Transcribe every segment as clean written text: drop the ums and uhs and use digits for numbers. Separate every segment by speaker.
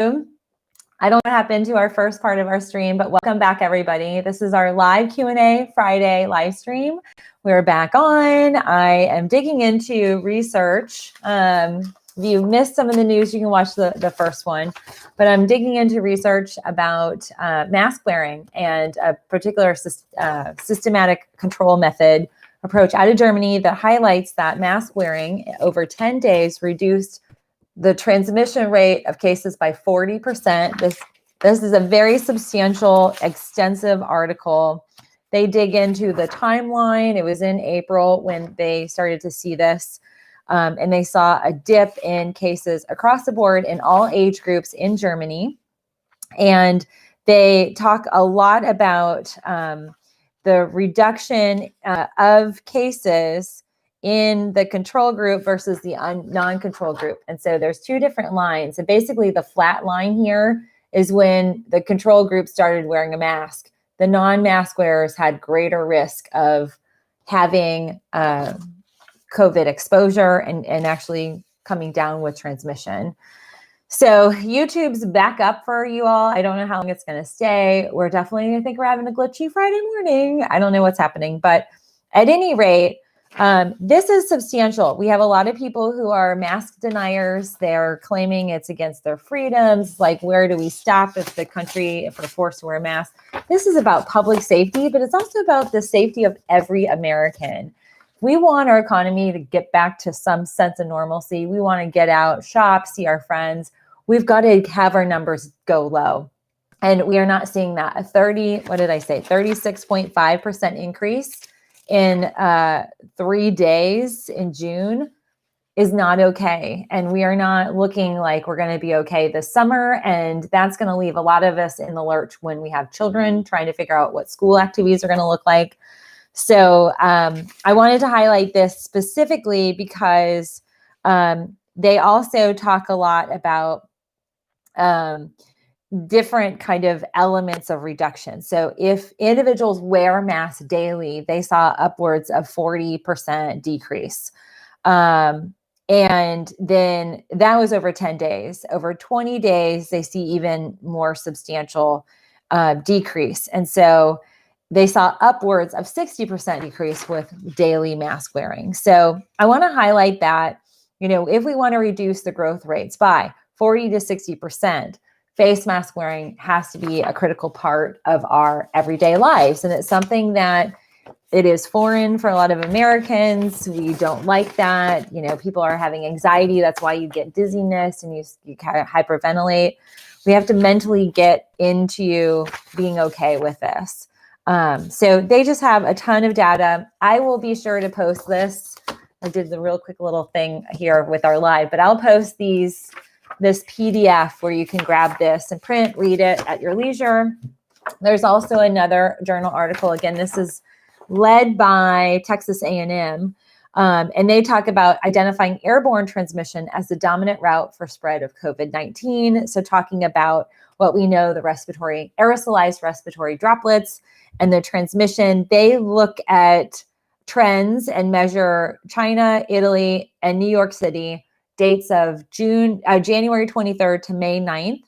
Speaker 1: I don't know what happened to our first part of our stream, but welcome back, everybody. This is our live Q&A Friday live stream. We're back on. I am digging into research. If you missed some of the news, you can watch the first one. But I'm digging into research about mask wearing and a particular systematic control method approach out of Germany that highlights that mask wearing over 10 days reduced the transmission rate of cases by 40%. This is a very substantial, extensive article. They dig into the timeline. It was in April when they started to see this. And they saw a dip in cases across the board in all age groups in Germany. And they talk a lot about the reduction of cases in the control group versus the non-control group. And so there's two different lines. And basically the flat line here is when the control group started wearing a mask. The non-mask wearers had greater risk of having COVID exposure and actually coming down with transmission. So YouTube's back up for you all. I don't know how long it's going to stay. We're definitely, I think we're having a glitchy Friday morning. I don't know what's happening, but at any rate, this is substantial. We have a lot of people who are mask deniers. They're claiming it's against their freedoms. Like, where do we stop if we're forced to wear a mask? This is about public safety, but it's also about the safety of every American. We want our economy to get back to some sense of normalcy. We want to get out, shop, see our friends. We've got to have our numbers go low. And we are not seeing that. 36.5% increase in 3 days in June is not okay. And we are not looking like we're going to be okay this summer. And that's going to leave a lot of us in the lurch when we have children trying to figure out what school activities are going to look like. So I wanted to highlight this specifically because they also talk a lot about different kind of elements of reduction. So if individuals wear masks daily, they saw upwards of 40% decrease. And then that was over 10 days. Over 20 days, they see even more substantial decrease. And so they saw upwards of 60% decrease with daily mask wearing. So I want to highlight that, if we want to reduce the growth rates by 40 to 60%, face mask wearing has to be a critical part of our everyday lives. And it's something that it is foreign for a lot of Americans. We don't like that. People are having anxiety. That's why you get dizziness and you kind of hyperventilate. We have to mentally get into being okay with this. So they just have a ton of data. I will be sure to post this. I did the real quick little thing here with our live, but I'll post this PDF where you can grab this and print, read it at your leisure. There's also another journal article. Again, this is led by Texas A&M, and they talk about identifying airborne transmission as the dominant route for spread of COVID-19. So talking about what we know, the aerosolized respiratory droplets and the transmission. They look at trends and measure China, Italy, and New York City dates of January 23rd to May 9th.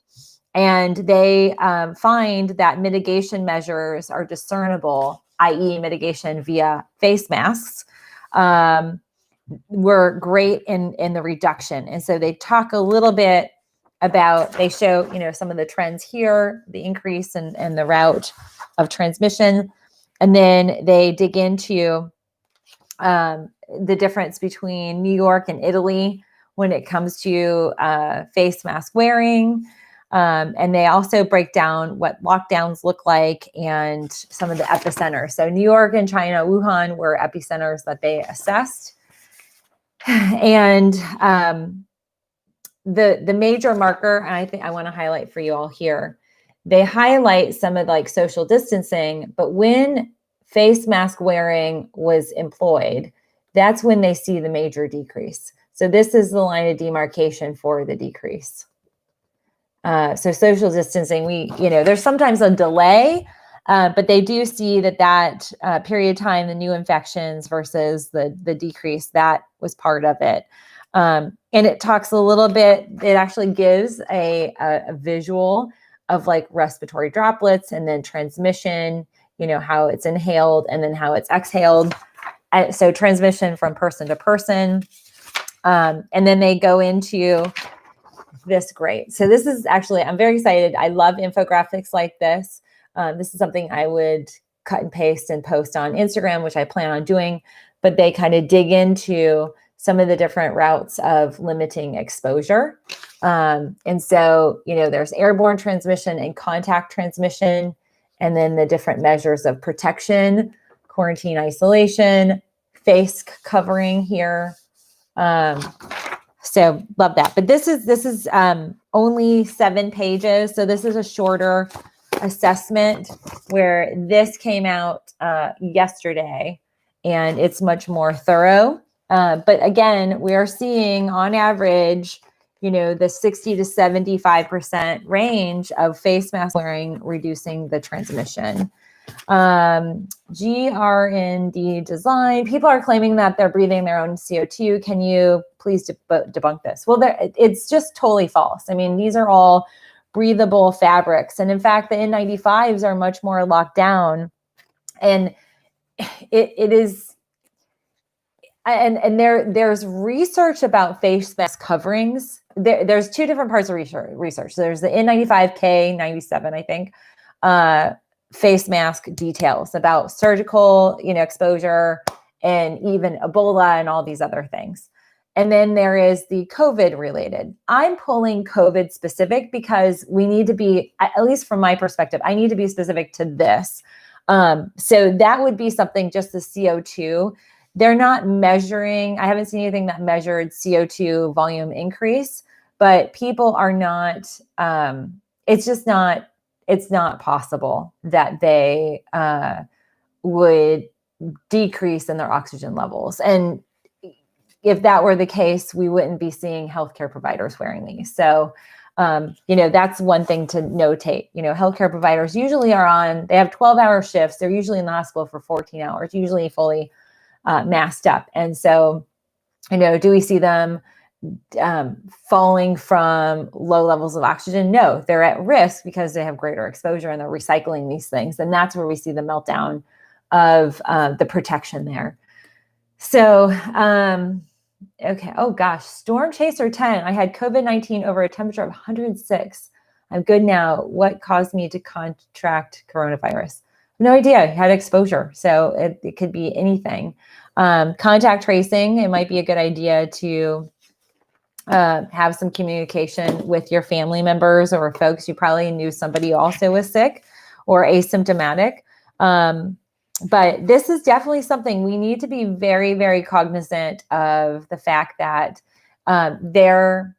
Speaker 1: And they find that mitigation measures are discernible, i.e. mitigation via face masks, were great in the reduction. And so they talk a little bit about, they show, some of the trends here, the increase in the route of transmission. And then they dig into the difference between New York and Italy when it comes to face mask wearing. And they also break down what lockdowns look like and some of the epicenters. So New York and China, Wuhan were epicenters that they assessed. And the major marker, and I think I want to highlight for you all here, they highlight some of social distancing, but when face mask wearing was employed, that's when they see the major decrease. So this is the line of demarcation for the decrease. So social distancing, there's sometimes a delay, but they do see that period of time, the new infections versus the decrease, that was part of it. And it talks a little bit, it actually gives a visual of like respiratory droplets and then transmission, how it's inhaled and then how it's exhaled. So transmission from person to person. And then they go into this. Great. So this is actually, I'm very excited. I love infographics like this. This is something I would cut and paste and post on Instagram, which I plan on doing, but they kind of dig into some of the different routes of limiting exposure. And so, there's airborne transmission and contact transmission, and then the different measures of protection, quarantine, isolation, face covering here. So love that. But this is only 7 pages. So this is a shorter assessment where this came out yesterday, and it's much more thorough. But again, we are seeing on average, the 60 to 75% range of face mask wearing, reducing the transmission. GRND design. People are claiming that they're breathing their own CO2. Can you please debunk this? Well, it's just totally false. I mean, these are all breathable fabrics. And in fact, the N95s are much more locked down. And it is, and there's research about face mask coverings. There's 2 different parts of research. There's the N95K 97, I think, face mask details about surgical, exposure, and even Ebola and all these other things. And then there is the COVID related. I'm pulling COVID specific because we need to be, at least from my perspective, I need to be specific to this. So that would be something, just the CO2. They're not measuring, I haven't seen anything that measured CO2 volume increase, but people are not, it's not possible that they would decrease in their oxygen levels. And if that were the case, we wouldn't be seeing healthcare providers wearing these. So, that's one thing to notate. Healthcare providers usually they have 12-hour shifts. They're usually in the hospital for 14 hours, usually fully masked up. And so, do we see them falling from low levels of oxygen? No, they're at risk because they have greater exposure and they're recycling these things. And that's where we see the meltdown of the protection there. So, okay. Oh gosh. Storm Chaser 10. I had COVID-19 over a temperature of 106. I'm good now. What caused me to contract coronavirus? No idea. I had exposure. So it could be anything. Contact tracing. It might be a good idea to have some communication with your family members or folks. You probably knew somebody who also was sick or asymptomatic. But this is definitely something we need to be very, very cognizant of, the fact that and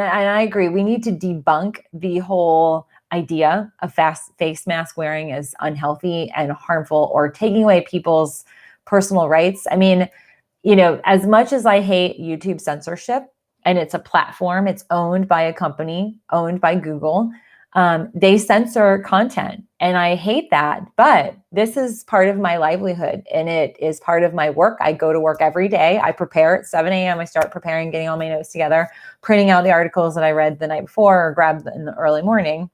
Speaker 1: I agree, we need to debunk the whole idea of face mask wearing as unhealthy and harmful or taking away people's personal rights. I mean, as much as I hate YouTube censorship, and it's a platform, it's owned by a company, owned by Google, they censor content, and I hate that, but this is part of my livelihood and it is part of my work. I go to work every day. I prepare at 7 a.m. I start preparing, getting all my notes together, printing out the articles that I read the night before or grabbed in the early morning.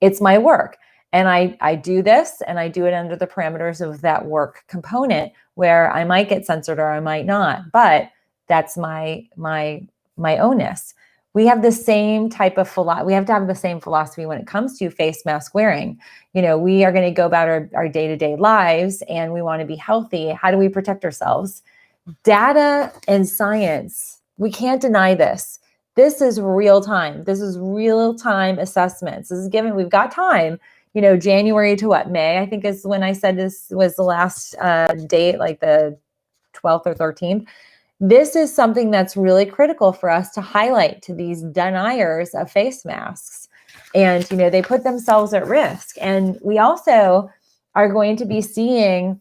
Speaker 1: It's my work. And I do this, and I do it under the parameters of that work component, where I might get censored or I might not, but that's my onus. We have the same type of we have to have the same philosophy when it comes to face mask wearing. We are going to go about our day-to-day lives, and we want to be healthy. How do we protect ourselves? Data and science, we can't deny this. This is real time. This is real time assessments. This is given, we've got time, January to what, May, I think is when I said this was the last date, like the 12th or 13th. This is something that's really critical for us to highlight to these deniers of face masks. And, they put themselves at risk. And we also are going to be seeing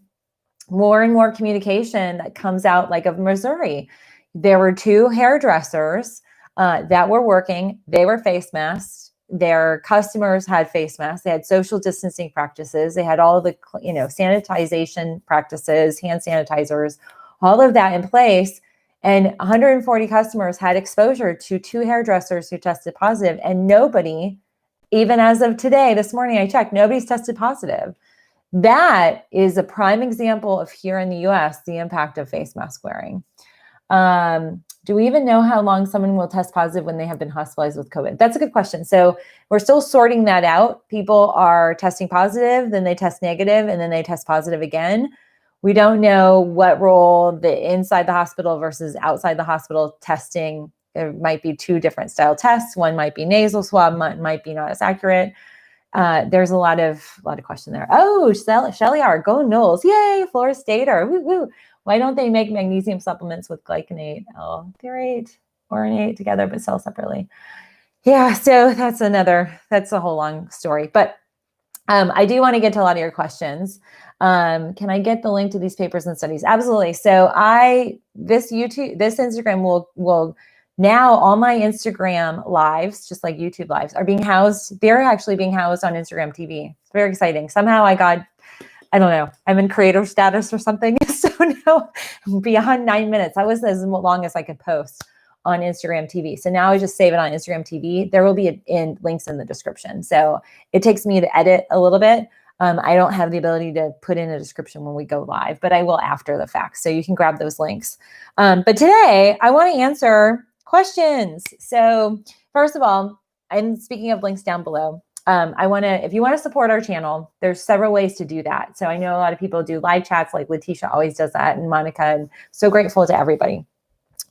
Speaker 1: more and more communication that comes out, like of Missouri. There were 2 hairdressers that were working. They were face masks. Their customers had face masks. They had social distancing practices. They had all the, sanitization practices, hand sanitizers, all of that in place. And 140 customers had exposure to 2 hairdressers who tested positive, and nobody, even as of today, this morning I checked, nobody's tested positive. That is a prime example of here in the US, the impact of face mask wearing. Do we even know how long someone will test positive when they have been hospitalized with COVID? That's a good question. So we're still sorting that out. People are testing positive, then they test negative, and then they test positive again. We don't know what role the inside the hospital versus outside the hospital testing. There might be 2 different style tests. One might be nasal swab, might be not as accurate. There's a lot of question there. Oh, Shelly R, go Knowles. Yay, Florida Stater. Woo, woo. Why don't they make magnesium supplements with glycinate, L-theorate, oronate together, but sell separately? Yeah, so that's a whole long story. But I do want to get to a lot of your questions. Can I get the link to these papers and studies? Absolutely. So this Instagram will now, all my Instagram lives, just like YouTube lives, are being housed. They're actually being housed on Instagram TV. It's very exciting. Somehow I don't know, I'm in creator status or something. So now beyond 9 minutes, that was as long as I could post on Instagram TV. So now I just save it on Instagram TV. There will be links in the description. So it takes me to edit a little bit. I don't have the ability to put in a description when we go live, but I will after the fact. So you can grab those links. But today I want to answer questions. So first of all, and speaking of links down below, if you want to support our channel, there's several ways to do that. So I know a lot of people do live chats, like Letitia always does that, and Monica, and so grateful to everybody.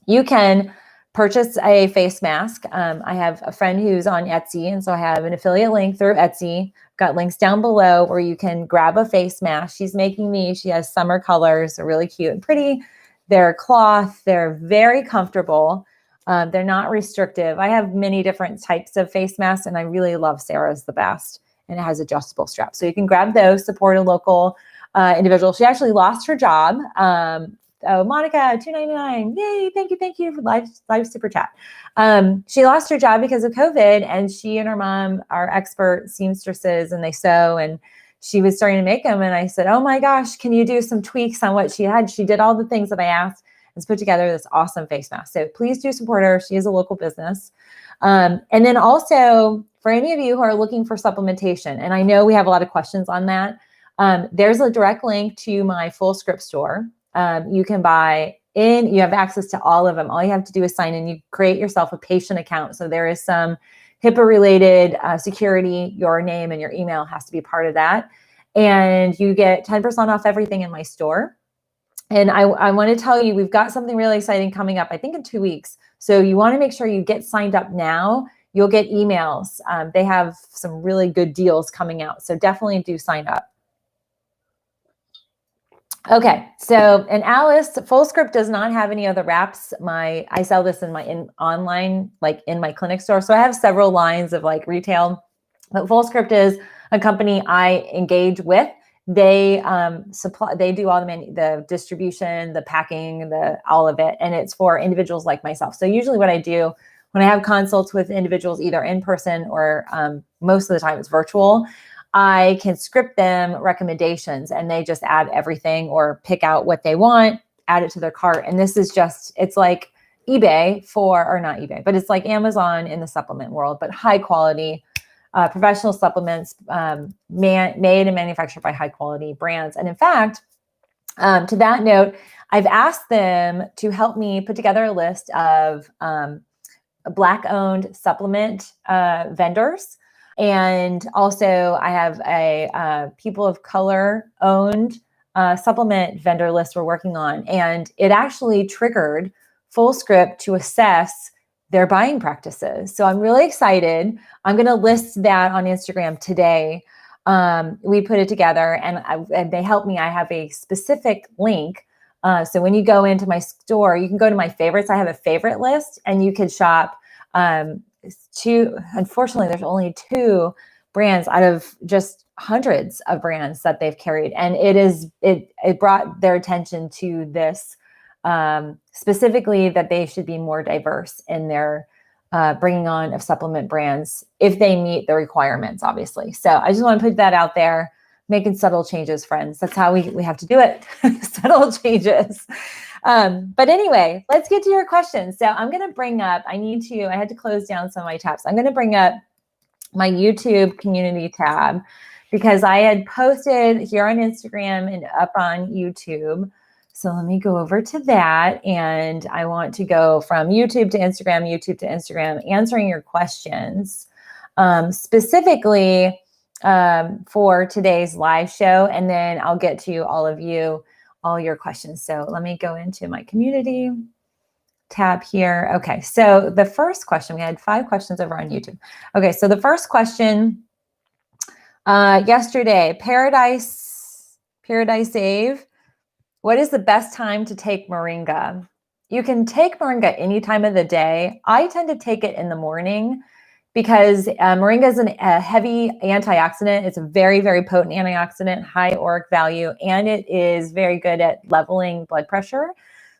Speaker 1: You can purchase a face mask. I have a friend who's on Etsy, and so I have an affiliate link through Etsy. Got links down below where you can grab a face mask. She's making these. She has summer colors. They're really cute and pretty. They're cloth. They're very comfortable. They're not restrictive. I have many different types of face masks, and I really love Sarah's the best, and it has adjustable straps. So you can grab those, support a local individual. She actually lost her job. Monica, $2.99. Yay, thank you for live super chat. She lost her job because of COVID, and she and her mom are expert seamstresses, and they sew, and she was starting to make them. And I said, oh my gosh, can you do some tweaks on what she had? She did all the things that I asked. Has put together this awesome face mask. So please do support her. She is a local business. And then also for any of you who are looking for supplementation, and I know we have a lot of questions on that, there's a direct link to my full script store. You can buy in, you have access to all of them. All you have to do is sign in. You create yourself a patient account. So there is some HIPAA related security. Your name and your email has to be part of that. And you get 10% off everything in my store. And I want to tell you, we've got something really exciting coming up, I think in 2 weeks. So you want to make sure you get signed up now. You'll get emails. They have some really good deals coming out. So definitely do sign up. Okay, so, and Alice, Full Script does not have any other wraps. I sell this in online, like in my clinic store. So I have several lines of like retail, but Full Script is a company I engage with. They they do all the distribution, the packing, all of it. And it's for individuals like myself. So usually what I do when I have consults with individuals, either in person or most of the time it's virtual, I can script them recommendations and they just add everything or pick out what they want, add it to their cart. And this is it's like eBay or not eBay, but it's like Amazon in the supplement world, but high quality, professional supplements made and manufactured by high quality brands. And in fact, to that note, I've asked them to help me put together a list of Black-owned supplement vendors. And also I have a people of color owned supplement vendor list we're working on. And it actually triggered Full Script to assess their buying practices. So I'm really excited. I'm going to list that on Instagram today. We put it together and they helped me. I have a specific link. So when you go into my store, you can go to my favorites. I have a favorite list and you can shop unfortunately, there's only 2 brands out of just hundreds of brands that they've carried. And it brought their attention to this, specifically that they should be more diverse in their bringing on of supplement brands if they meet the requirements, obviously. So I just want to put that out there, making subtle changes, friends. That's how we have to do it. Subtle changes. But anyway, let's get to your questions. So I'm going to bring up, I had to close down some of my tabs. I'm going to bring up my YouTube community tab because I had posted here on Instagram and up on YouTube. So let me go over to that. And I want to go from YouTube to Instagram, answering your questions, specifically for today's live show. And then I'll get to all your questions. So let me go into my community tab here. Okay, so the first question, we had 5 questions over on YouTube. Okay, so the first question yesterday, Paradise Ave, what is the best time to take Moringa? You can take Moringa any time of the day. I tend to take it in the morning because Moringa is a heavy antioxidant. It's a very, very potent antioxidant, high ORAC value, and it is very good at leveling blood pressure.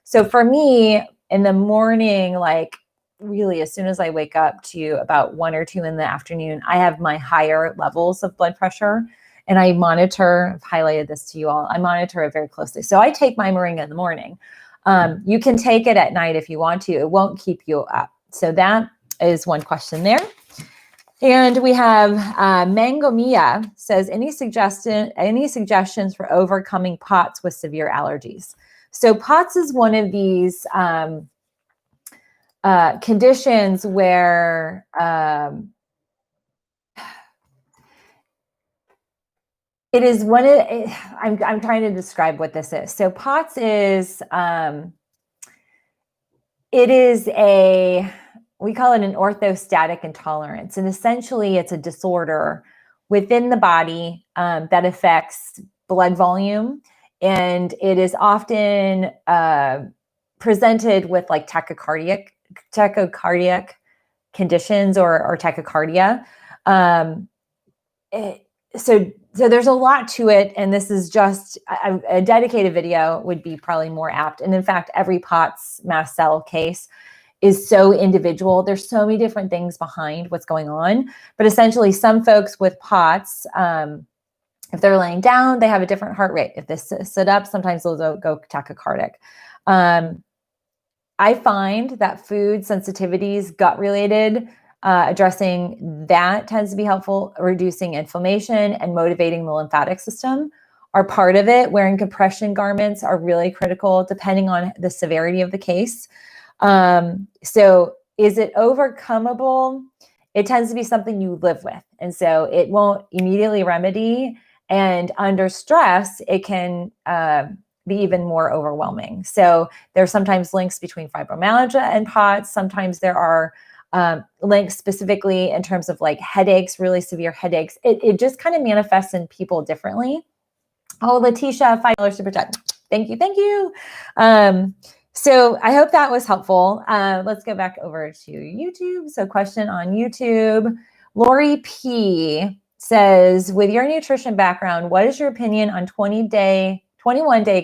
Speaker 1: So for me, in the morning, like really as soon as I wake up to about 1 or 2 in the afternoon, I have my higher levels of blood pressure. And I monitor, I've highlighted this to you all, I monitor it very closely. So I take my Moringa in the morning. You can take it at night if you want to. It won't keep you up. So that is one question there. And we have Mango Mia says, any suggestions for overcoming POTS with severe allergies? So POTS is one of these conditions where it is one of, I'm trying to describe what this is. So POTS is, it is we call it an orthostatic intolerance. And essentially it's a disorder within the body that affects blood volume. And it is often presented with like tachycardic conditions or tachycardia. So there's a lot to it, and this is just a dedicated video would be probably more apt. And in fact, every POTS mast cell case is so individual. There's so many different things behind what's going on. But essentially, some folks with POTS, if they're laying down, they have a different heart rate. If they sit up, sometimes they'll go tachycardic. I find that food sensitivities, gut-related, addressing that tends to be helpful. Reducing inflammation and motivating the lymphatic system are part of it. Wearing compression garments are really critical depending on the severity of the case. So is it overcomable? It tends to be something you live with. And so it won't immediately remedy. And under stress, it can be even more overwhelming. So there's sometimes links between fibromyalgia and POTS. Sometimes there are links specifically in terms of like headaches, really severe headaches. It just kind of manifests in people differently. Oh, Letitia, $5 super chat. Thank you. So I hope that was helpful. Let's go back over to YouTube. So question on YouTube, Lori P says, with your nutrition background, what is your opinion on 21-day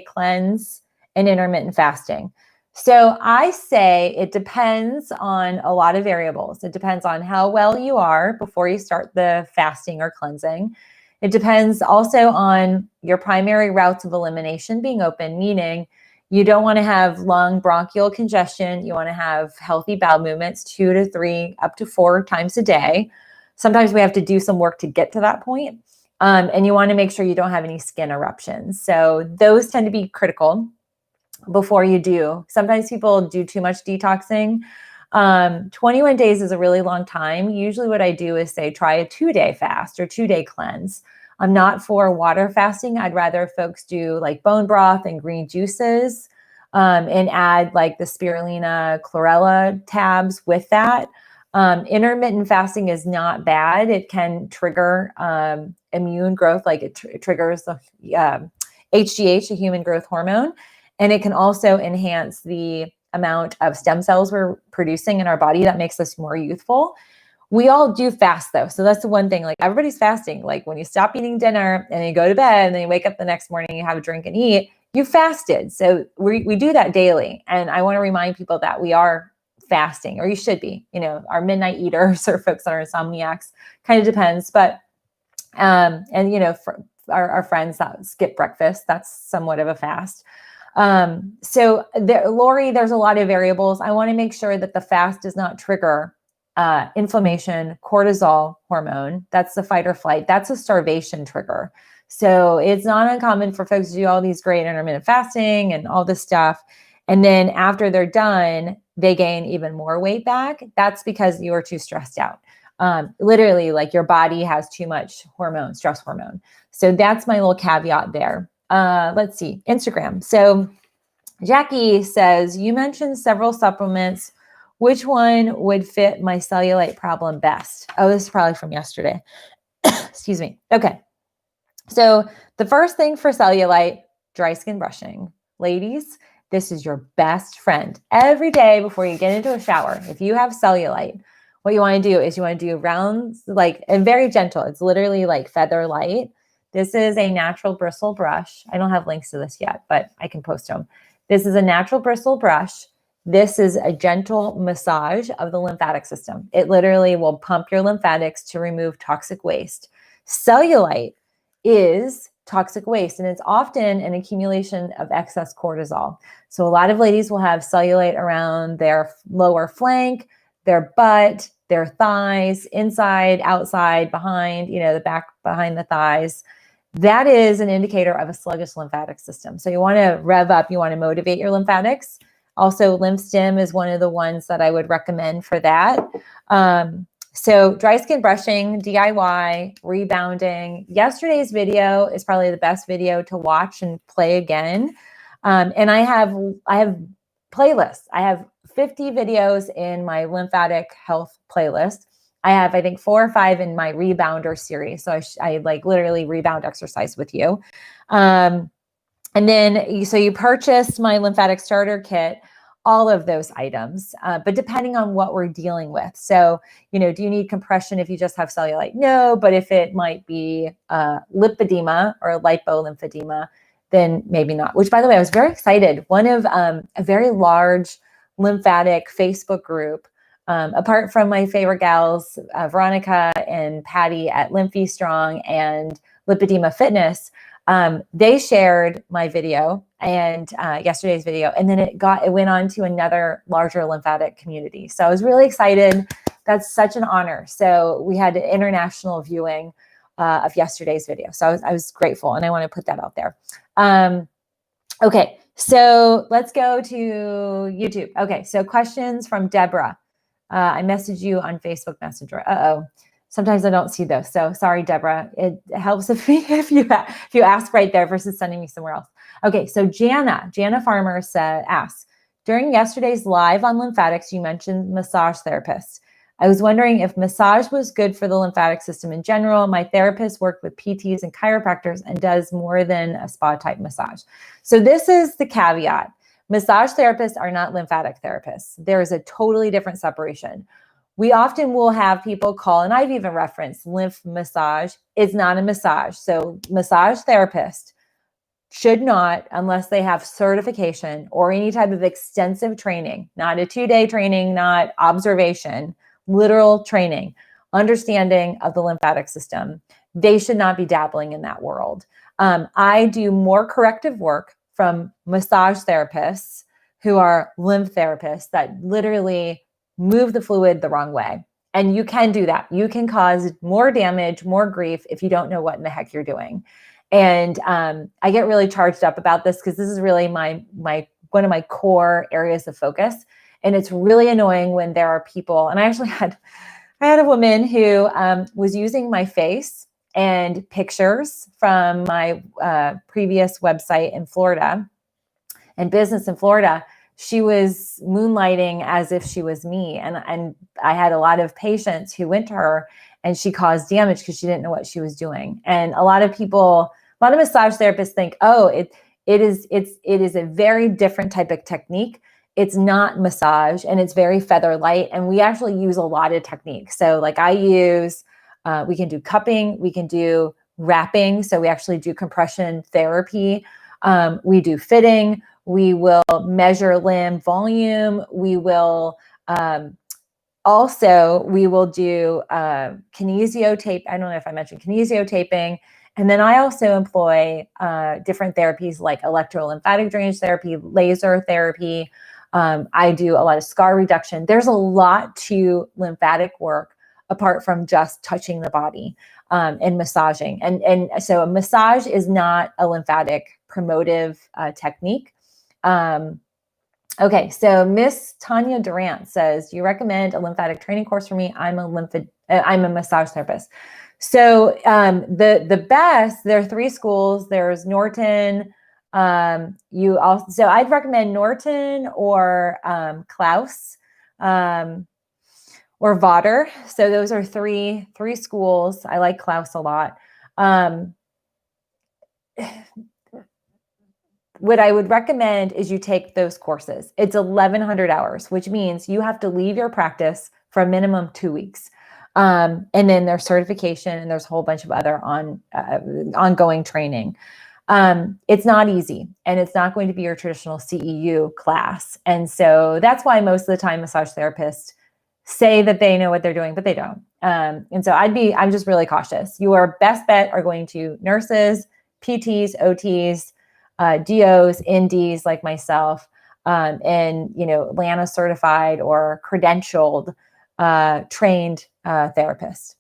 Speaker 1: cleanse and intermittent fasting? So I say it depends on a lot of variables. It depends on how well you are before you start the fasting or cleansing. It depends also on your primary routes of elimination being open, meaning you don't want to have lung bronchial congestion. You want to have healthy bowel movements 2 to 3, up to 4 times a day. Sometimes we have to do some work to get to that point. And you want to make sure you don't have any skin eruptions. So those tend to be critical before you do. Sometimes people do too much detoxing. 21 days is a really long time. Usually what I do is say, try a 2-day fast or 2-day cleanse. I'm not for water fasting. I'd rather folks do like bone broth and green juices and add like the spirulina chlorella tabs with that. Intermittent fasting is not bad. It can trigger immune growth, like it triggers the HGH, the human growth hormone. And it can also enhance the amount of stem cells we're producing in our body that makes us more youthful. We all do fast though. So that's the one thing, like everybody's fasting. Like when you stop eating dinner and then you go to bed and then you wake up the next morning, you have a drink and eat, you fasted. So we do that daily. And I want to remind people that we are fasting, or you should be, our midnight eaters or folks that are insomniacs, kind of depends. But, for our friends that skip breakfast, that's somewhat of a fast. Lori, there's a lot of variables. I want to make sure that the fast does not trigger inflammation, cortisol hormone. That's the fight or flight. That's a starvation trigger. So it's not uncommon for folks to do all these great intermittent fasting and all this stuff. And then after they're done, they gain even more weight back. That's because you are too stressed out. Literally, like your body has too much hormone, stress hormone. So that's my little caveat there. Let's see, Instagram. So Jackie says, you mentioned several supplements. Which one would fit my cellulite problem best? Oh, this is probably from yesterday. Excuse me. Okay. So the first thing for cellulite, dry skin brushing. Ladies, this is your best friend. Every day before you get into a shower, if you have cellulite, what you want to do is you want to do rounds, and very gentle. It's literally like feather light. This is a natural bristle brush. I don't have links to this yet, but I can post them. This is a natural bristle brush. This is a gentle massage of the lymphatic system. It literally will pump your lymphatics to remove toxic waste. Cellulite is toxic waste, and it's often an accumulation of excess cortisol. So a lot of ladies will have cellulite around their lower flank, their butt, their thighs, inside, outside, behind, the back behind the thighs. That is an indicator of a sluggish lymphatic system. So you want to rev up, you want to motivate your lymphatics. Also, Lymph Stim is one of the ones that I would recommend for that. So dry skin brushing, DIY, rebounding. Yesterday's video is probably the best video to watch and play again. And I have playlists. I have 50 videos in my lymphatic health playlist. I have, I think, 4 or 5 in my rebounder series. So I literally rebound exercise with you. And then, so you purchased my lymphatic starter kit, all of those items, but depending on what we're dealing with. So, do you need compression if you just have cellulite? No, but if it might be lipedema or lipolymphedema, then maybe not. Which, by the way, I was very excited. One of a very large lymphatic Facebook group, apart from my favorite gals, Veronica and Patty at Lymphy Strong and Lipedema Fitness, they shared my video and yesterday's video, and then it went on to another larger lymphatic community. So I was really excited. That's such an honor. So we had an international viewing of yesterday's video. So I was grateful, and I want to put that out there. Okay, so let's go to YouTube. Okay, so questions from Deborah. I messaged you on Facebook Messenger. Sometimes I don't see those. So sorry, Deborah. It helps if you ask right there versus sending me somewhere else. Okay, so Jana Farmer asks, during yesterday's live on lymphatics, you mentioned massage therapists. I was wondering if massage was good for the lymphatic system in general. My therapist worked with PTs and chiropractors and does more than a spa type massage. So this is the caveat. Massage therapists are not lymphatic therapists. There is a totally different separation. We often will have people call, and I've even referenced lymph massage. It's not a massage. So massage therapist should not, unless they have certification or any type of extensive training, not a 2-day training, not observation, literal training, understanding of the lymphatic system. They should not be dabbling in that world. I do more corrective work from massage therapists who are lymph therapists that literally move the fluid the wrong way. And you can do that. You can cause more damage, more grief if you don't know what in the heck you're doing. And I get really charged up about this because this is really my one of my core areas of focus. And it's really annoying when there are people, and I had a woman who was using my face and pictures from my previous website in Florida and business in Florida. She was moonlighting as if she was me. And I had a lot of patients who went to her and she caused damage because she didn't know what she was doing. And a lot of massage therapists think, oh, it is a very different type of technique. It's not massage, and it's very feather light. And we actually use a lot of techniques. So like we can do cupping, we can do wrapping. So we actually do compression therapy. We do fitting. We will measure limb volume. We will we will do kinesio tape. I don't know if I mentioned kinesio taping, And then I also employ different therapies like electrolymphatic drainage therapy, laser therapy. I do a lot of scar reduction. There's a lot to lymphatic work apart from just touching the body and massaging. And so a massage is not a lymphatic promotive technique. Okay, so Miss Tanya Durant says, do you recommend a lymphatic training course for me? I'm a massage therapist. So the best, there are 3 schools. There's Norton. So I'd recommend Norton or Klaus or Vader. So those are three schools. I like Klaus a lot. What I would recommend is you take those courses. It's 1,100 hours, which means you have to leave your practice for a minimum 2 weeks. And then there's certification and there's a whole bunch of other ongoing training. It's not easy, and it's not going to be your traditional CEU class. And so that's why most of the time massage therapists say that they know what they're doing, but they don't. And so I'm just really cautious. Your best bet are going to nurses, PTs, OTs, DOs, NDs like myself, and, Atlanta certified or credentialed, trained therapists.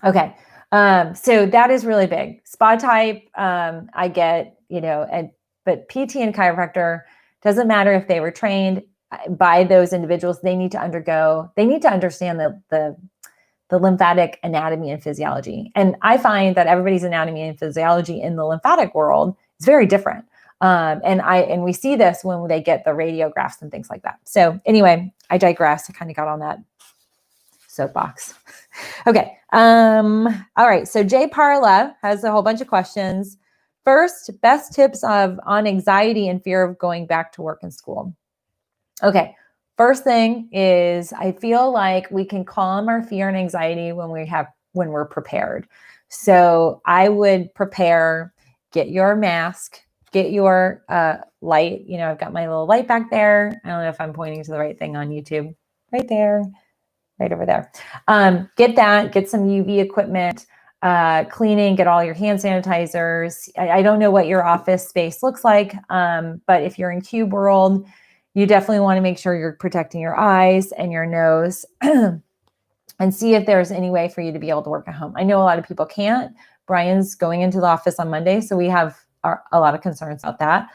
Speaker 1: Okay. So that is really big. Spa type, I get, but PT and chiropractor, doesn't matter if they were trained by those individuals. They need to understand the lymphatic anatomy and physiology. And I find that everybody's anatomy and physiology in the lymphatic world is very different. And we see this when they get the radiographs and things like that. So anyway, I digress. I kind of got on that soapbox. Okay. All right. So Jay Parla has a whole bunch of questions. First, best tips on anxiety and fear of going back to work and school. Okay. First thing is, I feel like we can calm our fear and anxiety when we're prepared. So I would prepare, get your mask, get your light. I've got my little light back there. I don't know if I'm pointing to the right thing on YouTube. Right there, right over there. Get that, get some UV equipment, cleaning, get all your hand sanitizers. I don't know what your office space looks like, but if you're in cube world, you definitely want to make sure you're protecting your eyes and your nose and see if there's any way for you to be able to work at home. I know a lot of people can't. Brian's going into the office on Monday, so we have a lot of concerns about that.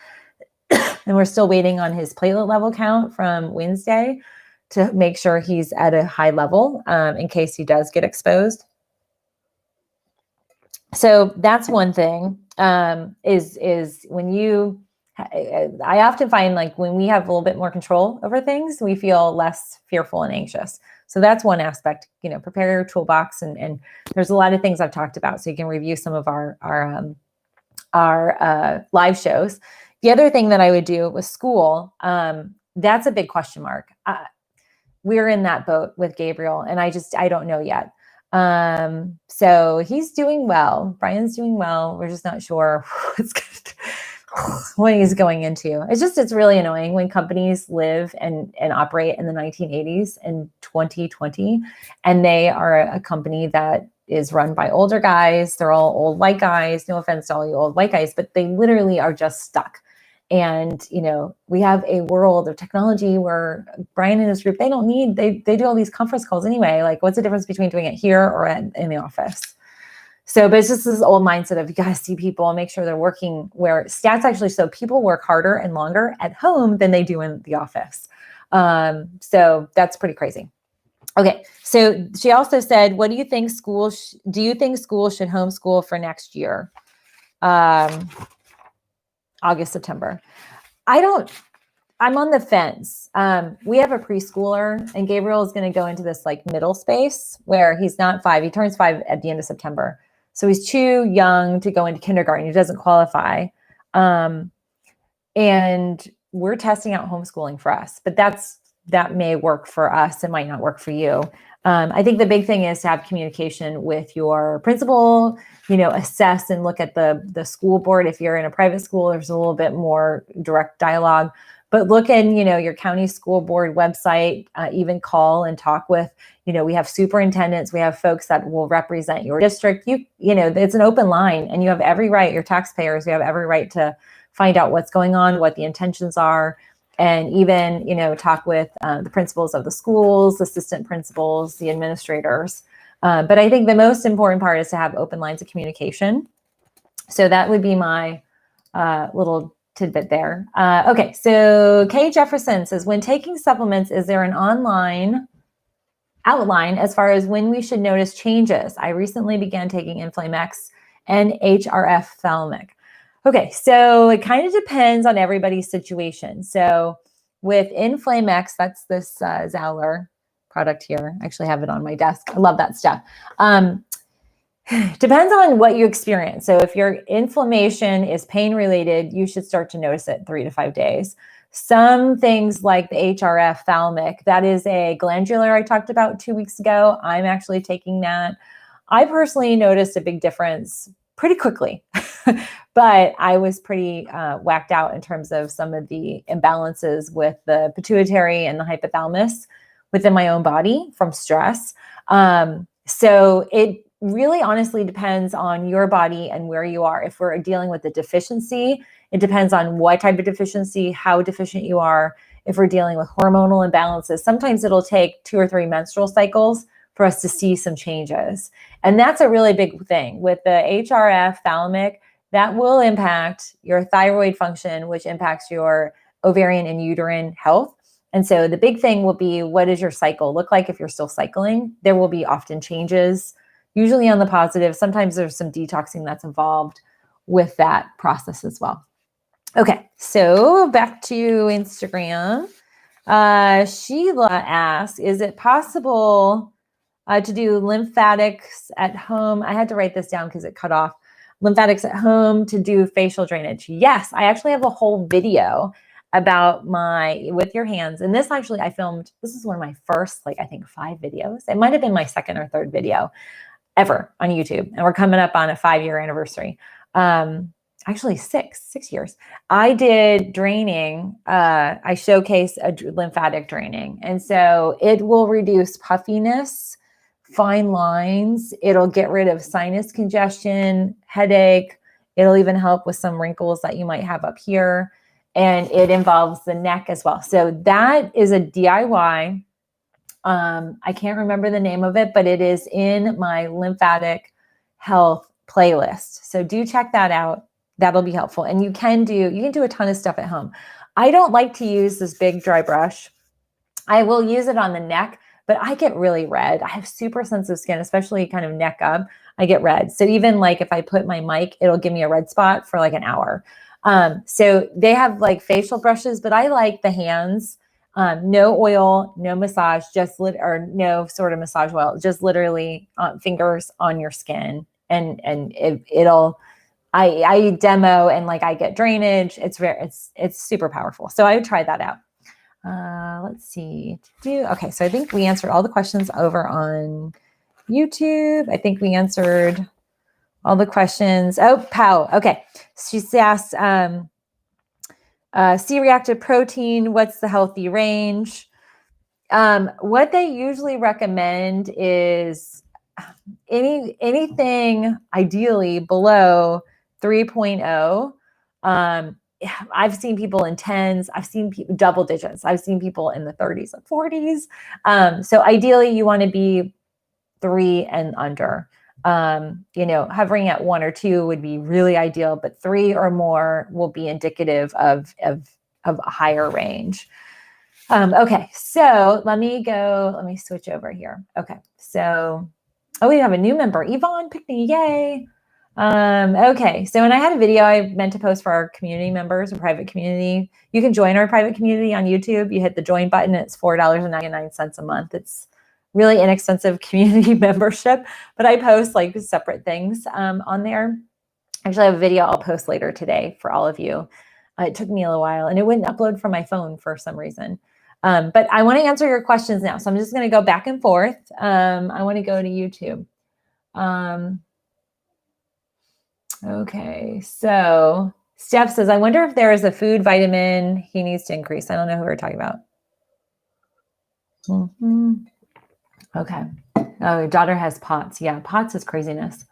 Speaker 1: And we're still waiting on his platelet level count from Wednesday to make sure he's at a high level in case he does get exposed. So that's one thing, is when I often find, like, when we have a little bit more control over things, we feel less fearful and anxious. So that's one aspect, prepare your toolbox, and there's a lot of things I've talked about, so you can review some of our live shows. The other thing that I would do with school, that's a big question mark. We're in that boat with Gabriel, and I don't know yet. So he's doing well. Brian's doing well. We're just not sure what he's going into. It's really annoying when companies live and operate in the 1980s and 2020, and they are a company that is run by older guys. They're all old white guys. No offense to all you old white guys, but they literally are just stuck. And, we have a world of technology where Brian and his group, they do all these conference calls anyway. Like, what's the difference between doing it here or in the office? So, but it's just this old mindset of, you got to see people and make sure they're working, where stats actually show people work harder and longer at home than they do in the office. So that's pretty crazy. Okay. So she also said, what do you think schools should homeschool for next year? August, September. I'm on the fence. We have a preschooler, and Gabriel is going to go into this like middle space where he's not 5. He turns 5 at the end of September. So he's too young to go into kindergarten. He doesn't qualify. And we're testing out homeschooling for us, but that may work for us. It might not work for you. I think the big thing is to have communication with your principal, assess and look at the school board. If you're in a private school, there's a little bit more direct dialogue, But look in, your county school board website, even call and talk with, we have superintendents, we have folks that will represent your district. It's an open line, and you have every right, your taxpayers, you have every right to find out what's going on, what the intentions are, and even, talk with the principals of the schools, assistant principals, the administrators. But I think the most important part is to have open lines of communication. So that would be my little tidbit there. Okay, so Kay Jefferson says, when taking supplements, is there an online outline as far as when we should notice changes? I recently began taking Inflamex and HRF Thalamic. Okay, so it kind of depends on everybody's situation. So with Inflamex, that's this Zowler product here. I actually have it on my desk. I love that stuff. Depends on what you experience. So if your inflammation is pain related, you should start to notice it 3 to 5 days. Some things like the HRF Thalamic, that is a glandular I talked about 2 weeks ago. I'm actually taking that. I personally noticed a big difference pretty quickly, but I was pretty whacked out in terms of some of the imbalances with the pituitary and the hypothalamus within my own body from stress. So it really honestly depends on your body and where you are. If we're dealing with a deficiency, it depends on what type of deficiency, how deficient you are. If we're dealing with hormonal imbalances, sometimes it'll take 2 or 3 menstrual cycles for us to see some changes. And that's a really big thing. With the HRF Thalamic, that will impact your thyroid function, which impacts your ovarian and uterine health. And so the big thing will be, what does your cycle look like if you're still cycling? There will be often changes, usually on the positive. Sometimes there's some detoxing that's involved with that process as well. Okay, so back to Instagram. Sheila asks, is it possible to do lymphatics at home? I had to write this down because it cut off. Lymphatics at home to do facial drainage. Yes, I actually have a whole video about with your hands. And this actually I filmed, this is one of my first, I think 5 videos. It might've been my 2nd or 3rd video ever on YouTube. And we're coming up on a 5-year anniversary. Actually 6 years. I did draining. I showcase a lymphatic draining. And so it will reduce puffiness, fine lines. It'll get rid of sinus congestion, headache. It'll even help with some wrinkles that you might have up here. And it involves the neck as well. So that is a DIY. I can't remember the name of it, but it is in my lymphatic health playlist. So do check that out. That'll be helpful. And you can do a ton of stuff at home. I don't like to use this big dry brush. I will use it on the neck, but I get really red. I have super sensitive skin, especially kind of neck up. I get red. So even if I put my mic, it'll give me a red spot for an hour. So they have facial brushes, but I like the hands. No oil, no massage, or no sort of massage oil, just literally fingers on your skin. And I demo and I get drainage. It's super powerful. So I would try that out. Let's see. Okay. So I think we answered all the questions over on YouTube. I think we answered all the questions. Oh, Pow. Okay. She's asked, C-reactive protein, what's the healthy range? What they usually recommend is anything ideally below 3.0. I've seen people in 10s. I've seen double digits. I've seen people in the 30s and 40s. So ideally you want to be 3 and under. Hovering at 1 or 2 would be really ideal, but 3 or more will be indicative of a higher range. Okay, so let me switch over here. Okay, so, we have a new member, Yvonne Pickney, yay. Okay, so when I had a video I meant to post for our community members, or private community. You can join our private community on YouTube. You hit the join button. It's $4.99 a month. It's really inexpensive community membership, but I post separate things on there. Actually, I have a video I'll post later today for all of you. It took me a little while and it wouldn't upload from my phone for some reason. But I want to answer your questions now. So I'm just going to go back and forth. I want to go to YouTube. Okay, so Steph says, I wonder if there is a food vitamin he needs to increase. I don't know who we're talking about. Okay. Oh, your daughter has POTS. Yeah, POTS is craziness.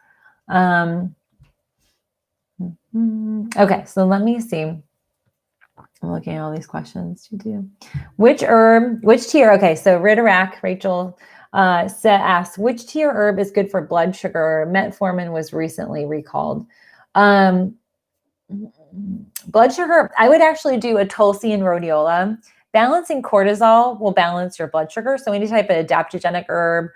Speaker 1: Okay, so let me see. I'm looking at all these questions. Which herb, which tea? Okay, so Riderack, Rachel asks, which tea or herb is good for blood sugar? Metformin was recently recalled. Blood sugar, I would actually do a Tulsi and rhodiola. Balancing cortisol will balance your blood sugar. So any type of adaptogenic herb,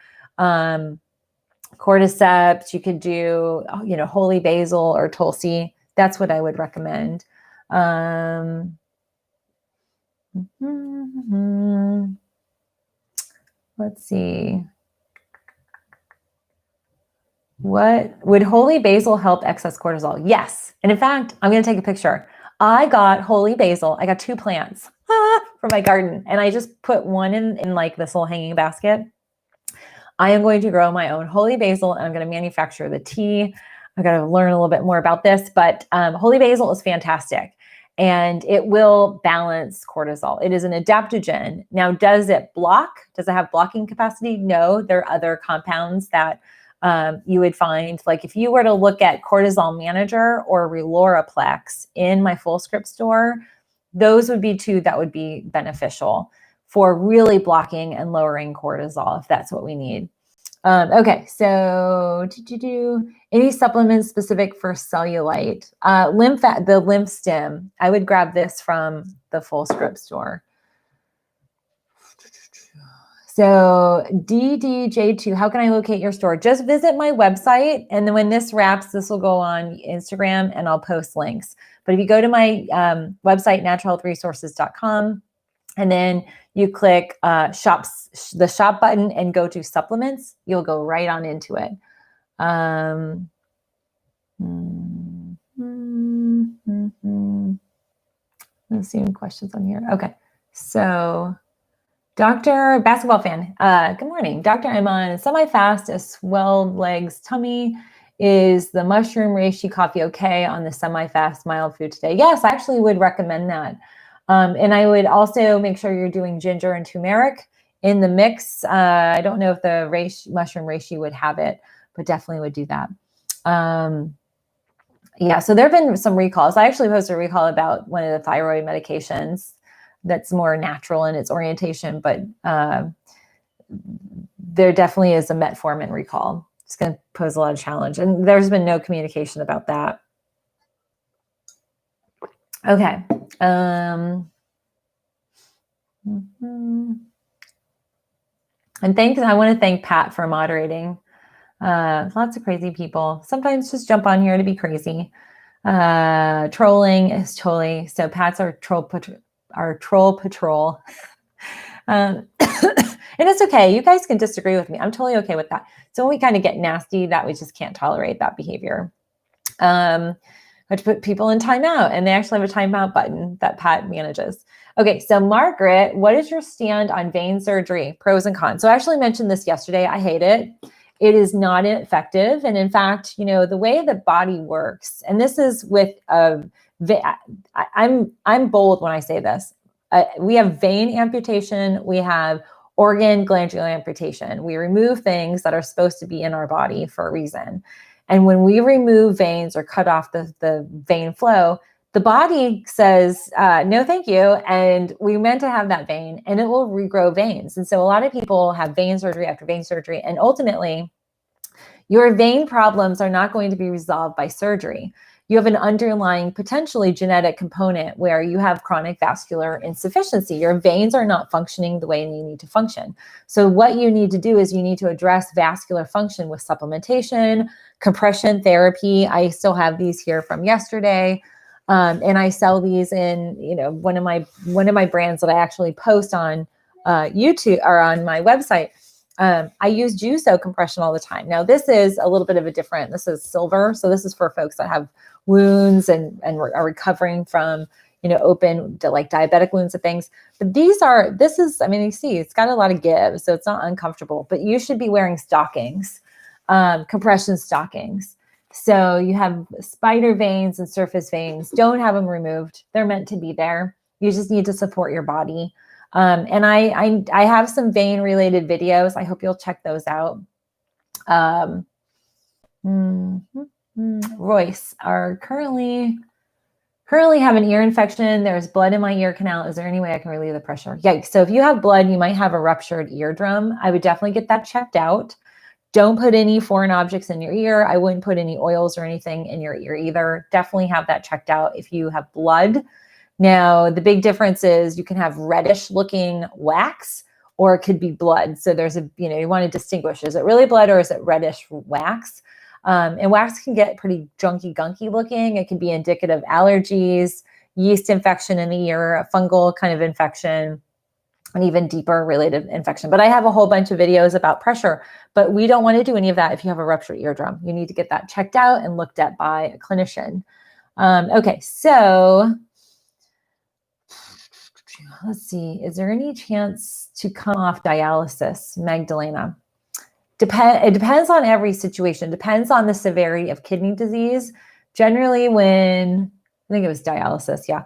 Speaker 1: cordyceps, you could do, holy basil or Tulsi. That's what I would recommend. Let's see. What would holy basil help excess cortisol? Yes. And in fact, I'm going to take a picture. I got holy basil. I got 2 plants from my garden, and I just put one in like this little hanging basket. I am going to grow my own holy basil, and I'm going to manufacture the tea. I've got to learn a little bit more about this, but holy basil is fantastic, and it will balance cortisol. It is an adaptogen. Now, does it block? Does it have blocking capacity? No, there are other compounds that you would find. Like if you were to look at Cortisol Manager or Reloraplex in my full script store, those would be 2 that would be beneficial for really blocking and lowering cortisol if that's what we need. Okay, so any supplements specific for cellulite? The lymph stem. I would grab this from the full script store. So DDJ2, how can I locate your store? Just visit my website, and then when this wraps, this will go on Instagram, and I'll post links. But if you go to my website, naturalhealthresources.com, and then you click the shop button and go to supplements, you'll go right on into it. Let's see any questions on here. Okay, so Dr. Basketball Fan, good morning. Doctor, I'm on semi-fast, a swelled legs tummy. Is the mushroom reishi coffee okay on the semi-fast mild food today? Yes, I actually would recommend that. And I would also make sure you're doing ginger and turmeric in the mix. I don't know if the mushroom reishi would have it, but definitely would do that. Yeah, so there have been some recalls. I actually posted a recall about one of the thyroid medications that's more natural in its orientation, but there definitely is a metformin recall. It's going to pose a lot of challenge, and there's been no communication about that. Okay. And I want to thank Pat for moderating. Lots of crazy people sometimes just jump on here to be crazy. Trolling is totally, so Pat's our troll patrol. And it's okay. You guys can disagree with me. I'm totally okay with that. So when we kind of get nasty, that we just can't tolerate that behavior. I have to put people in timeout, and they actually have a timeout button that Pat manages. Okay, so Margaret, what is your stand on vein surgery? Pros and cons. So I actually mentioned this yesterday. I hate it. It is not effective. And in fact, the way the body works, and this is with I'm bold when I say this. We have vein amputation. We have organ glandular amputation. We remove things that are supposed to be in our body for a reason. And when we remove veins or cut off the vein flow, the body says, no, thank you. And we meant to have that vein, and it will regrow veins. And so a lot of people have vein surgery after vein surgery. And ultimately, your vein problems are not going to be resolved by surgery. You have an underlying potentially genetic component where you have chronic vascular insufficiency. Your veins are not functioning the way you need to function. So what you need to do is you need to address vascular function with supplementation, compression therapy. I still have these here from yesterday. And I sell these in, one of my brands that I actually post on YouTube or on my website. I use Juso compression all the time. Now this is a little bit of this is silver. So this is for folks that have wounds and are recovering from, open like diabetic wounds and things. But you see, it's got a lot of give, so it's not uncomfortable, but you should be wearing stockings, compression stockings. So you have spider veins and surface veins. Don't have them removed. They're meant to be there. You just need to support your body. And I have some vein related videos. I hope you'll check those out. Royce, are currently have an ear infection. There's blood in my ear canal. Is there any way I can relieve the pressure? Yikes. So if you have blood, you might have a ruptured eardrum. I would definitely get that checked out. Don't put any foreign objects in your ear. I wouldn't put any oils or anything in your ear either. Definitely have that checked out if you have blood. Now, the big difference is you can have reddish looking wax or it could be blood. So there's you want to distinguish, is it really blood or is it reddish wax? And wax can get pretty junky, gunky looking. It can be indicative of allergies, yeast infection in the ear, a fungal kind of infection, an even deeper related infection. But I have a whole bunch of videos about pressure, but we don't want to do any of that if you have a ruptured eardrum. You need to get that checked out and looked at by a clinician. Okay, so let's see. Is there any chance to come off dialysis, Magdalena? It depends on every situation. Depends on the severity of kidney disease. Generally, I think it was dialysis, yeah.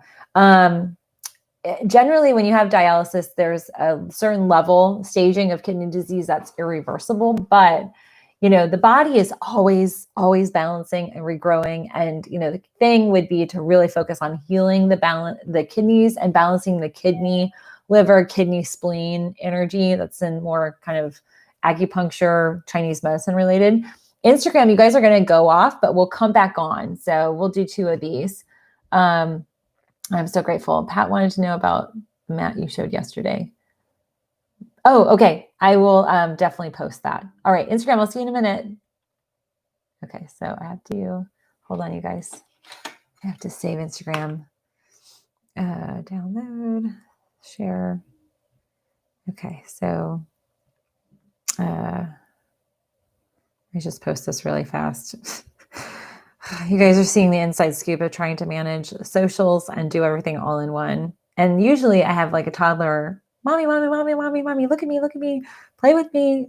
Speaker 1: Generally, when you have dialysis, there's a certain level staging of kidney disease that's irreversible, but the body is always balancing and regrowing. And the thing would be to really focus on healing the kidneys and balancing the kidney, liver, kidney, spleen energy. That's in more kind of acupuncture, Chinese medicine related. Instagram, you guys are going to go off, but we'll come back on. So we'll do 2 of these. I'm so grateful. Pat wanted to know about the mat you showed yesterday. Oh, okay. I will definitely post that. All right, Instagram, I'll see you in a minute. Okay, so I have to, hold on, you guys. I have to save Instagram. Download, share. Okay, so I just post this really fast. You guys are seeing the inside scoop of trying to manage socials and do everything all in one. And usually I have like a toddler, mommy, look at me, play with me.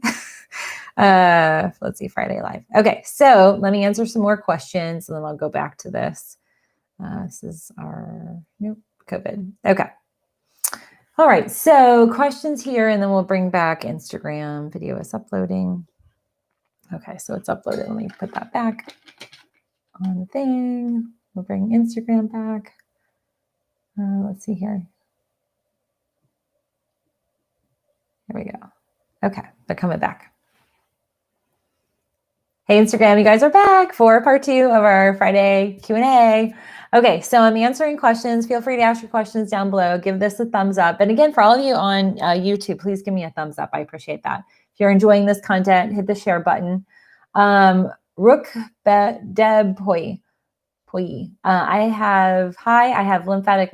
Speaker 1: Let's see, Friday Live. Okay, so let me answer some more questions and then I'll go back to this. This is our COVID. Okay. All right, so questions here, and then we'll bring back Instagram. Video is uploading. Okay, so it's uploaded. Let me put that back on the thing. We'll bring Instagram back. Let's see here. Here we go. Okay, they're coming back. Hey, Instagram, you guys are back for part 2 of our Friday Q&A. Okay, so I'm answering questions. Feel free to ask your questions down below. Give this a thumbs up. And again, for all of you on YouTube, please give me a thumbs up. I appreciate that. If you're enjoying this content, hit the share button. Rook Deb Poi. I have lymphatic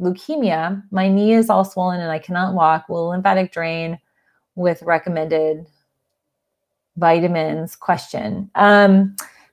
Speaker 1: leukemia. My knee is all swollen and I cannot walk. Will lymphatic drain with recommended vitamins? Question.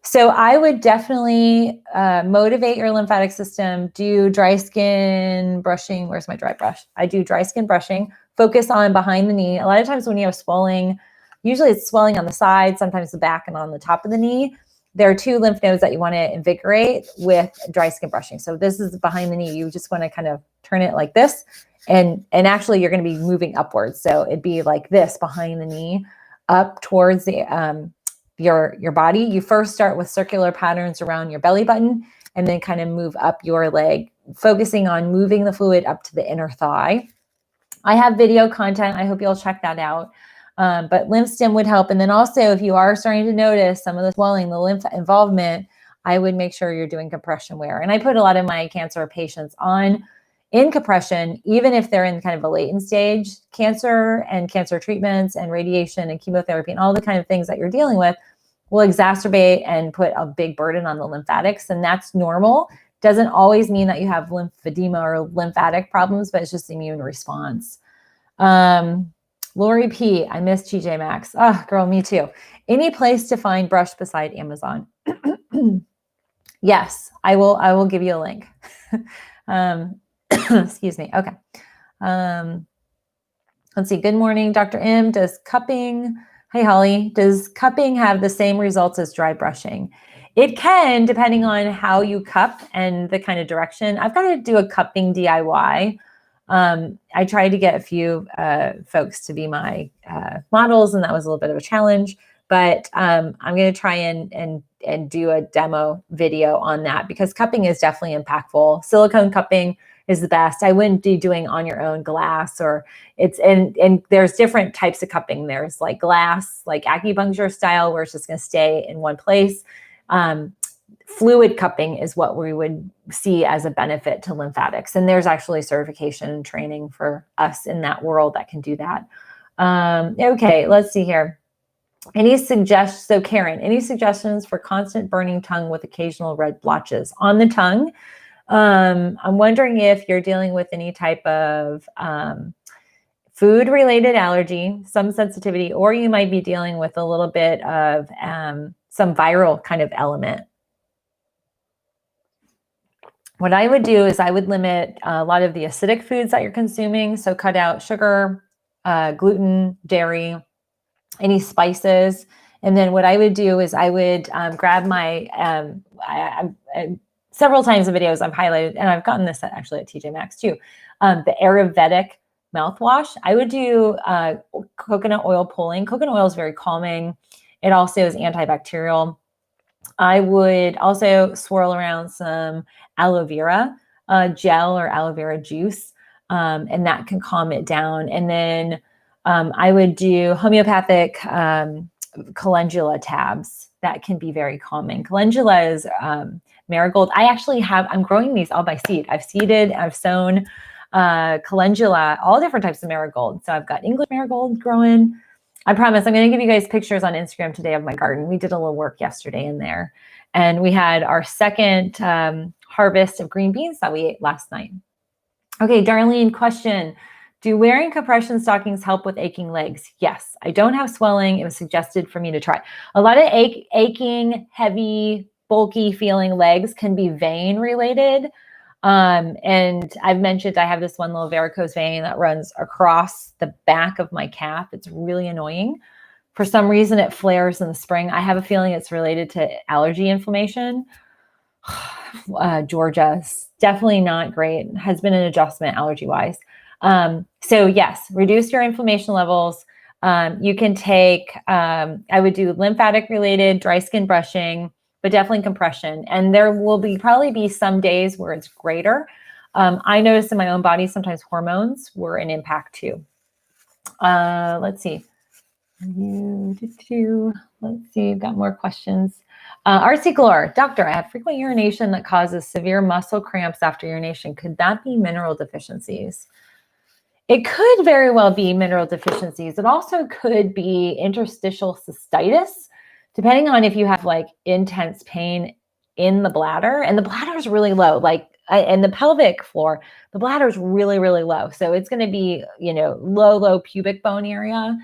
Speaker 1: So I would definitely motivate your lymphatic system. Do dry skin brushing. Where's my dry brush? I do dry skin brushing. Focus on behind the knee. A lot of times when you have swelling, usually it's swelling on the side, sometimes the back and on the top of the knee. There are 2 lymph nodes that you want to invigorate with dry skin brushing. So this is behind the knee. You just want to kind of turn it like this. And actually you're going to be moving upwards. So it'd be like this behind the knee up towards the your body. You first start with circular patterns around your belly button and then kind of move up your leg, focusing on moving the fluid up to the inner thigh. I have video content. I hope you'll check that out. But lymph stim would help. And then also if you are starting to notice some of the swelling, the lymph involvement, I would make sure you're doing compression wear. And I put a lot of my cancer patients in compression, even if they're in kind of a latent stage. Cancer and cancer treatments and radiation and chemotherapy and all the kind of things that you're dealing with will exacerbate and put a big burden on the lymphatics. And that's normal. Doesn't always mean that you have lymphedema or lymphatic problems, but it's just immune response. Lori P, I miss TJ Maxx. Oh, girl, me too. Any place to find brush beside Amazon? Yes, I will give you a link. Excuse me. Okay. Let's see. Good morning, Dr. M. Does cupping, hey, Holly, does cupping have the same results as dry brushing? It can, depending on how you cup and the kind of direction. I've got to do a cupping DIY. I tried to get a few folks to be my models, and that was a little bit of a challenge. But I'm going to try and do a demo video on that, because cupping is definitely impactful. Silicone cupping is the best. I wouldn't be doing on your own glass, or and there's different types of cupping. There's like glass, like acupuncture style, where it's just going to stay in one place. Fluid cupping is what we would see as a benefit to lymphatics. And there's actually certification and training for us in that world that can do that. Okay, let's see here. So Karen, any suggestions for constant burning tongue with occasional red blotches on the tongue? I'm wondering if you're dealing with any type of food-related allergy, some sensitivity, or you might be dealing with a little bit of some viral kind of element. What I would do is I would limit a lot of the acidic foods that you're consuming. So cut out sugar, gluten, dairy, any spices. And then what I would do is I would grab my, several times in videos I've highlighted, and I've gotten this actually at TJ Maxx too, the Ayurvedic mouthwash. I would do coconut oil pulling. Coconut oil is very calming. It also is antibacterial. I would also swirl around some aloe vera gel or aloe vera juice, and that can calm it down. And then I would do homeopathic calendula tabs. That can be very calming. Calendula is marigold. I'm growing these all by seed. I've seeded, I've sown calendula, all different types of marigold. So I've got English marigold growing. I promise I'm going to give you guys pictures on Instagram today of my garden. We did a little work yesterday in there. And we had our second harvest of green beans that we ate last night. Okay, Darlene, question. Do wearing compression stockings help with aching legs? Yes. I don't have swelling. It was suggested for me to try. A lot of aching, heavy, bulky feeling legs can be vein related. And I've mentioned I have this one little varicose vein that runs across the back of my calf. It's really annoying. For some reason, it flares in the spring. I have a feeling it's related to allergy inflammation. Georgia, definitely not great. Has been an adjustment allergy-wise. So yes, reduce your inflammation levels. You can take, I would do lymphatic related dry skin brushing, but definitely compression. And there will probably be some days where it's greater. I noticed in my own body, sometimes hormones were an impact too. Let's see. Let's see, I've got more questions. RC Glore, doctor, I have frequent urination that causes severe muscle cramps after urination. Could that be mineral deficiencies? It could very well be mineral deficiencies. It also could be interstitial cystitis, depending on if you have like intense pain in the bladder, and the bladder is really low, and the pelvic floor, the bladder is really, really low. So it's going to be, low pubic bone area.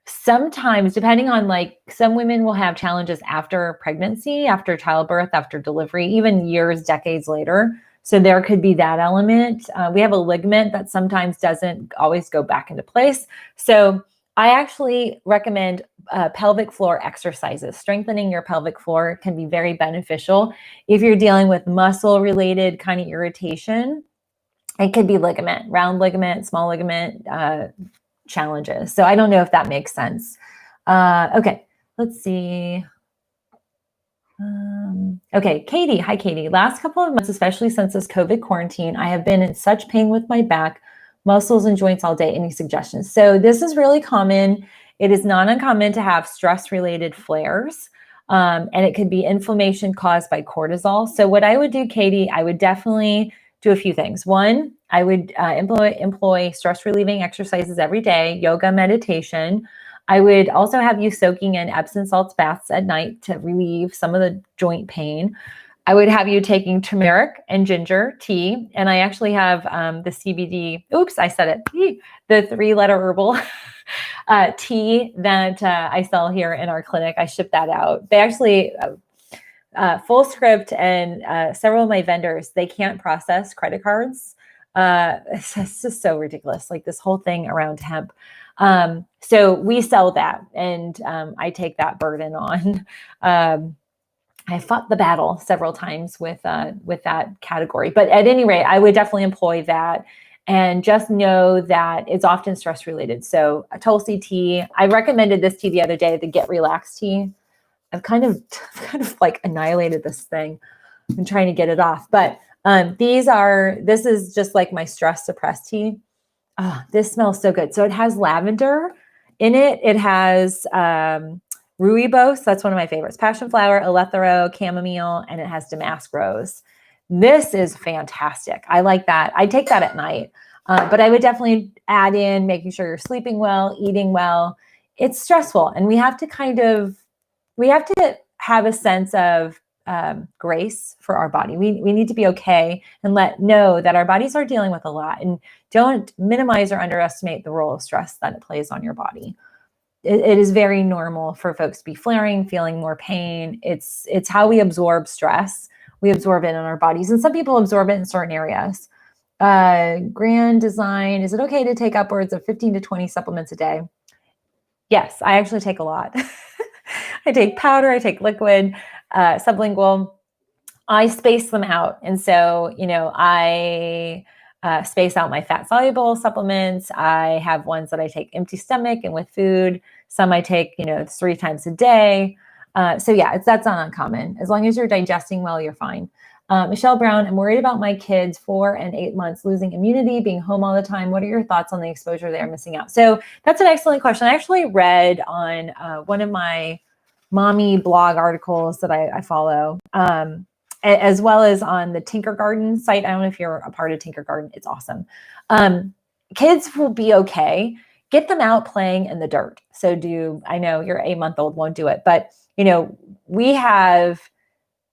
Speaker 1: Sometimes, depending on some women will have challenges after pregnancy, after childbirth, after delivery, even years, decades later. So there could be that element. We have a ligament that sometimes doesn't always go back into place. So I actually recommend pelvic floor exercises. Strengthening your pelvic floor can be very beneficial. If you're dealing with muscle related kind of irritation, it could be ligament, round ligament, small ligament challenges. So I don't know if that makes sense. Okay, let's see. Okay, Katie. Hi, Katie. Last couple of months, especially since this COVID quarantine, I have been in such pain with my back, muscles, and joints all day. Any suggestions? So this is really common. It is not uncommon to have stress-related flares, and it could be inflammation caused by cortisol. So what I would do, Katie, I would definitely do a few things. One, I would employ stress-relieving exercises every day, yoga, meditation. I would also have you soaking in Epsom salts baths at night to relieve some of the joint pain. I would have you taking turmeric and ginger tea. And I actually have the CBD, I said it, the 3-letter herbal tea that I sell here in our clinic. I ship that out. They actually, Full Script and several of my vendors, they can't process credit cards. It's just so ridiculous. Like this whole thing around hemp. So we sell that, and I take that burden on. I fought the battle several times with that category, but at any rate, I would definitely employ that, and just know that it's often stress related. So a Tulsi tea, I recommended this tea the other day, the Get Relaxed tea. I've kind of like annihilated this thing. I'm trying to get it off, but this is just like my stress suppressed tea. Oh, this smells so good. So it has lavender in it. It has rooibos. That's one of my favorites. Passion flower, eleuthero, chamomile, and it has damask rose. This is fantastic. I like that. I take that at night, but I would definitely add in making sure you're sleeping well, eating well. It's stressful, and we have to have a sense of grace for our body. We need to be okay and know that our bodies are dealing with a lot, and don't minimize or underestimate the role of stress that it plays on your body. It is very normal for folks to be flaring, feeling more pain. It's how we absorb stress. We absorb it in our bodies, and some people absorb it in certain areas. Grand Design, is it okay to take upwards of 15 to 20 supplements a day? Yes, I actually take a lot. I take powder, I take liquid, sublingual. I space them out. And so, I space out my fat soluble supplements. I have ones that I take empty stomach and with food. Some I take, 3 times a day. So yeah, that's not uncommon. As long as you're digesting well, you're fine. Michelle Brown, I'm worried about my kids 4 and 8 months losing immunity, being home all the time. What are your thoughts on the exposure they're missing out? So that's an excellent question. I actually read on one of my mommy blog articles that I follow, as well as on the Tinker Garden site. I don't know if you're a part of Tinker Garden. It's awesome. Kids will be okay. Get them out playing in the dirt. So I know your 8-month-old won't do it, but we have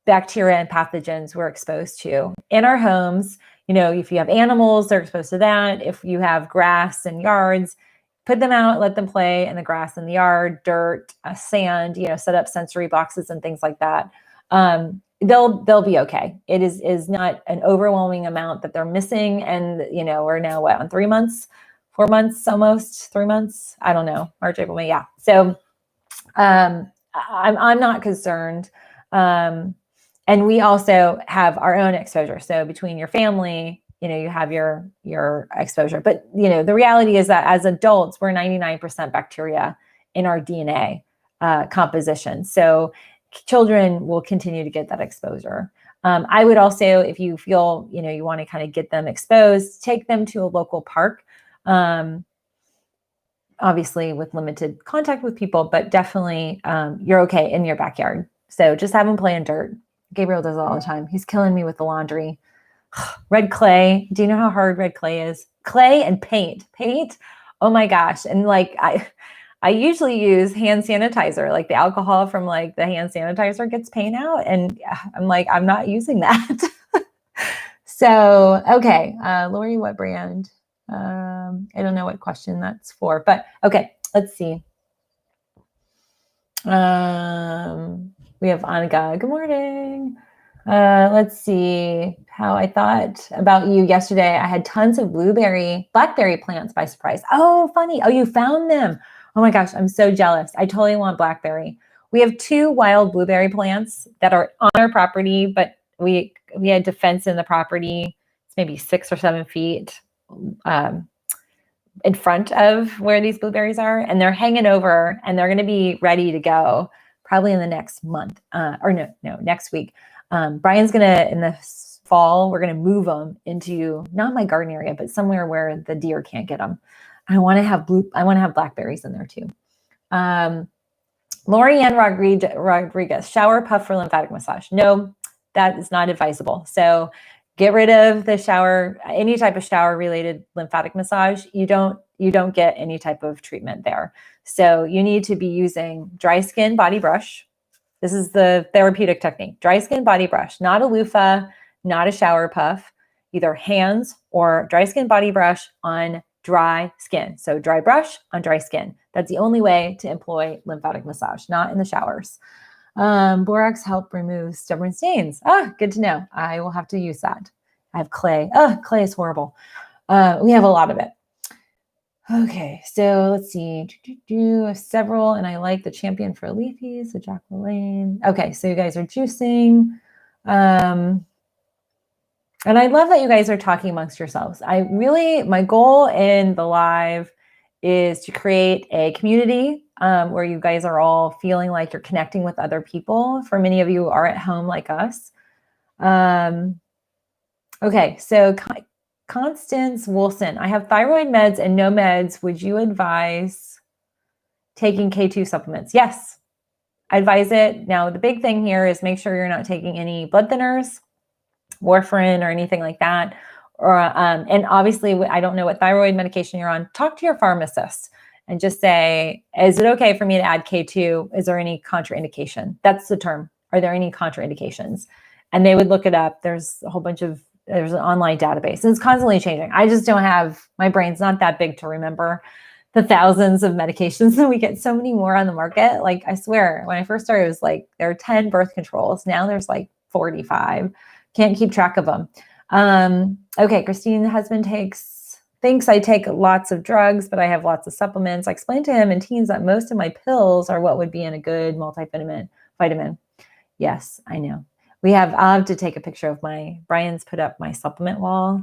Speaker 1: bacteria and pathogens we're exposed to in our homes. If you have animals, they're exposed to that. If you have grass and yards, put them out, let them play in the grass in the yard, dirt, sand, set up sensory boxes and things like that. They'll be okay. It is not an overwhelming amount that they're missing. And, we're now on 3 months, 4 months, almost 3 months. I don't know, March, April, May. Yeah. So, I'm not concerned. And we also have our own exposure. So between your family, you have your exposure. But, the reality is that as adults, we're 99% bacteria in our DNA composition. So children will continue to get that exposure. I would also, if you feel, you want to kind of get them exposed, take them to a local park. Obviously with limited contact with people, but definitely you're okay in your backyard. So just have them play in dirt. Gabriel does it all the time. He's killing me with the laundry. Red clay. Do you know how hard red clay is? Clay and paint. Oh my gosh. And I usually use hand sanitizer, like the alcohol from the hand sanitizer gets paint out. And I'm not using that. So, okay. Lori, what brand? I don't know what question that's for, but okay, let's see. We have Annika. Good morning. Let's see how I thought about you yesterday. I had tons of blackberry plants by surprise. Oh, funny. Oh, you found them. Oh my gosh, I'm so jealous. I totally want blackberry. We have 2 wild blueberry plants that are on our property, but we had to fence in the property. It's maybe 6 or 7 feet in front of where these blueberries are, and they're hanging over, and they're going to be ready to go probably in the next month, next week. Brian's gonna, in the fall, we're gonna move them into not my garden area, but somewhere where the deer can't get them. I want to have blackberries in there too. Lorianne Rodriguez, shower puff for lymphatic massage. No, that is not advisable. So get rid of the shower, any type of shower related lymphatic massage. You don't get any type of treatment there. So you need to be using dry skin body brush. This is the therapeutic technique. Dry skin body brush, not a loofah, not a shower puff, either hands or dry skin body brush on dry skin. So dry brush on dry skin. That's the only way to employ lymphatic massage, not in the showers. Borax help remove stubborn stains. Good to know. I will have to use that. I have clay. Clay is horrible. We have a lot of it. Okay, so let's see. I have several, and I like the Champion for Leafies, the Jack LaLanne. Okay, so you guys are juicing. And I love that you guys are talking amongst yourselves. My goal in the live is to create a community where you guys are all feeling like you're connecting with other people. For many of you are at home like us. Okay, so Constance Wilson, I have thyroid meds and no meds. Would you advise taking K2 supplements? Yes, I advise it. Now, the big thing here is make sure you're not taking any blood thinners, warfarin, or anything like that. Or and obviously, I don't know what thyroid medication you're on. Talk to your pharmacist and just say, is it okay for me to add K2? Is there any contraindication? That's the term. Are there any contraindications? And they would look it up. There's an online database, and it's constantly changing. I just don't have, my brain's not that big to remember the thousands of medications, and we get so many more on the market. Like, I swear, when I first started, it was like there are 10 birth controls. Now there's like 45. Can't keep track of them. Okay, Christine, the husband thinks I take lots of drugs, but I have lots of supplements. I explained to him in teens that most of my pills are what would be in a good multivitamin. Yes, I know. I'll have to take a picture of Brian's put up my supplement wall,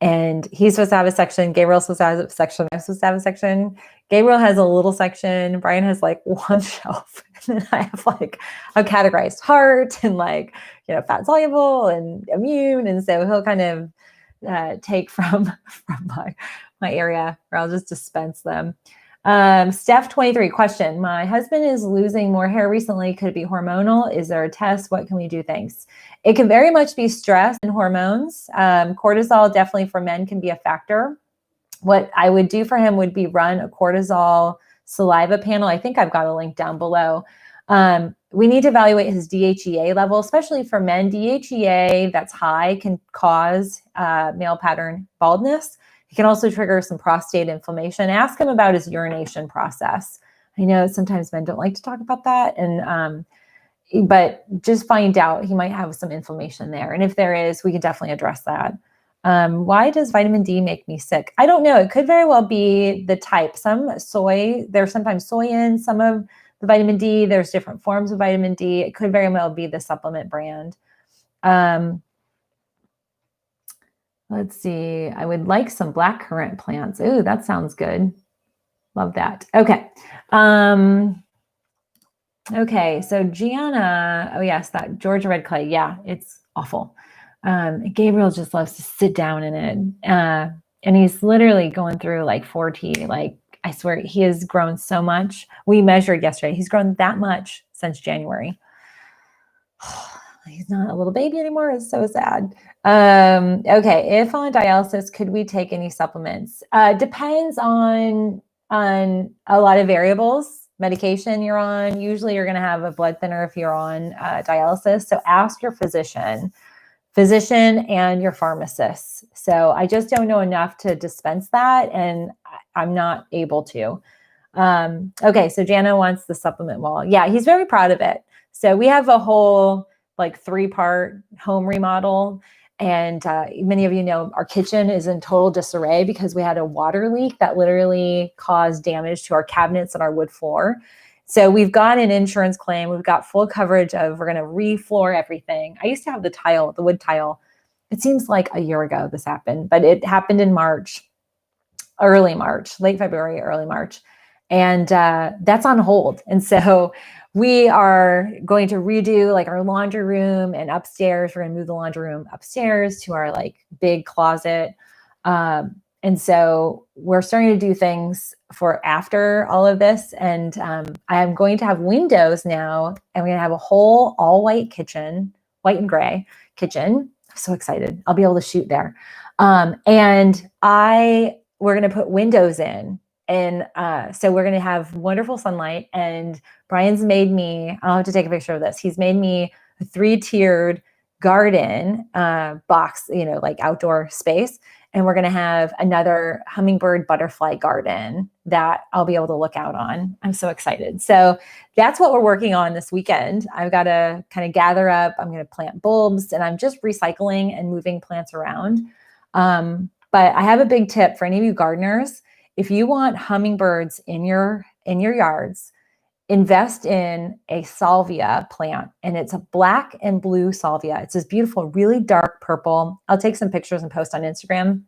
Speaker 1: and he's supposed to have a section. Gabriel's supposed to have a section. I'm supposed to have a section. Gabriel has a little section. Brian has like one shelf. And then I have like a categorized heart and like, fat soluble and immune. And so he'll kind of take from my area, or I'll just dispense them. Steph 23 question. My husband is losing more hair recently. Could it be hormonal? Is there a test? What can we do? Thanks. It can very much be stress and hormones. Cortisol definitely for men can be a factor. What I would do for him would be run a cortisol saliva panel. I think I've got a link down below. We need to evaluate his DHEA level, especially for men. DHEA that's high can cause male pattern baldness. It can also trigger some prostate inflammation. Ask him about his urination process. I know sometimes men don't like to talk about that, but just find out. He might have some inflammation there. And if there is, we can definitely address that. Why does vitamin D make me sick? I don't know. It could very well be the type. There's sometimes soy in some of the vitamin D. There's different forms of vitamin D. It could very well be the supplement brand. Let's see. I would like some blackcurrant plants. Ooh, that sounds good. Love that. Okay. Okay. So Gianna, oh yes, that Georgia red clay. Yeah, it's awful. Gabriel just loves to sit down in it. And he's literally going through like 4T. Like, I swear he has grown so much. We measured yesterday. He's grown that much since January. He's not a little baby anymore. It's so sad. Okay. If on dialysis, could we take any supplements? Depends on a lot of variables. Medication you're on. Usually you're going to have a blood thinner if you're on dialysis. So ask your physician and your pharmacist. So I just don't know enough to dispense that, and I'm not able to. Okay, so Jana wants the supplement wall. Yeah, he's very proud of it. So we have a whole like 3-part home remodel, and many of you know our kitchen is in total disarray because we had a water leak that literally caused damage to our cabinets and our wood floor. So we've got an insurance claim. We've got full coverage of, we're going to re-floor everything. I used to have the wood tile. It seems like a year ago this happened, but it happened in early March, late February, early March. And that's on hold. And so we are going to redo like our laundry room and upstairs. We're going to move the laundry room upstairs to our like big closet. And so we're starting to do things for after all of this. And I'm going to have windows now, and we're going to have a whole all white kitchen, white and gray kitchen. I'm so excited. I'll be able to shoot there. And we're going to put windows in. And so we're going to have wonderful sunlight. And Brian's made me, I'll have to take a picture of this. He's made me a 3-tiered garden box, like outdoor space. And we're going to have another hummingbird butterfly garden that I'll be able to look out on. I'm so excited. So that's what we're working on this weekend. I've got to kind of gather up. I'm going to plant bulbs, and I'm just recycling and moving plants around. But I have a big tip for any of you gardeners. if you want hummingbirds in your yards, invest in a salvia plant, and it's a black and blue salvia. It's this beautiful, really dark purple. I'll take some pictures and post on Instagram.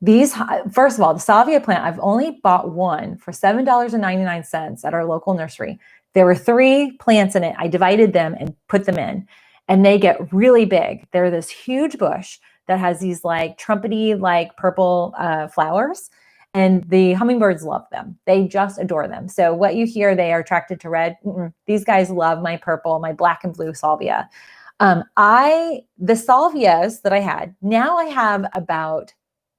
Speaker 1: These, first of all, the salvia plant, I've only bought one for $7.99 at our local nursery. There were 3 plants in it. I divided them and put them in, and they get really big. They're this huge bush that has these like trumpety, like purple flowers, and the hummingbirds love them. They just adore them. So what you hear, they are attracted to red. These guys love my purple, my black and blue salvia. The salvias that I had, now I have about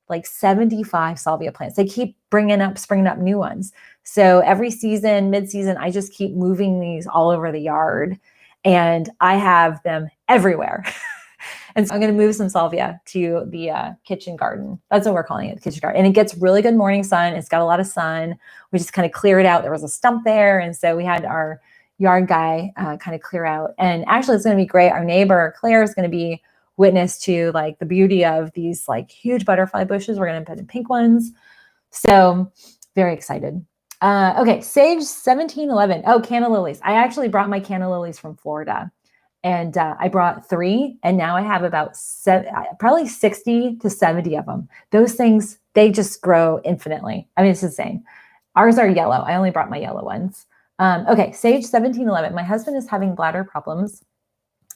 Speaker 1: like 75 salvia plants. They keep springing up new ones. So every season, mid-season, I just keep moving these all over the yard, and I have them everywhere. And so I'm going to move some salvia to the kitchen garden. That's what we're calling it, the kitchen garden. And it gets really good morning sun. It's got a lot of sun. We just kind of clear it out. There was a stump there. And so we had our yard guy kind of clear out. And actually, it's going to be great. Our neighbor, Claire, is going to be witness to like the beauty of these like huge butterfly bushes. We're going to put in pink ones. So very excited. Okay. Sage 1711. Oh, canna lilies. I actually brought my canna lilies from Florida, and I brought 3, and now I have about probably 60 to 70 of them. Those things, they just grow infinitely. I mean, it's insane. Ours are yellow. I only brought my yellow ones. Okay. Sage 1711. My husband is having bladder problems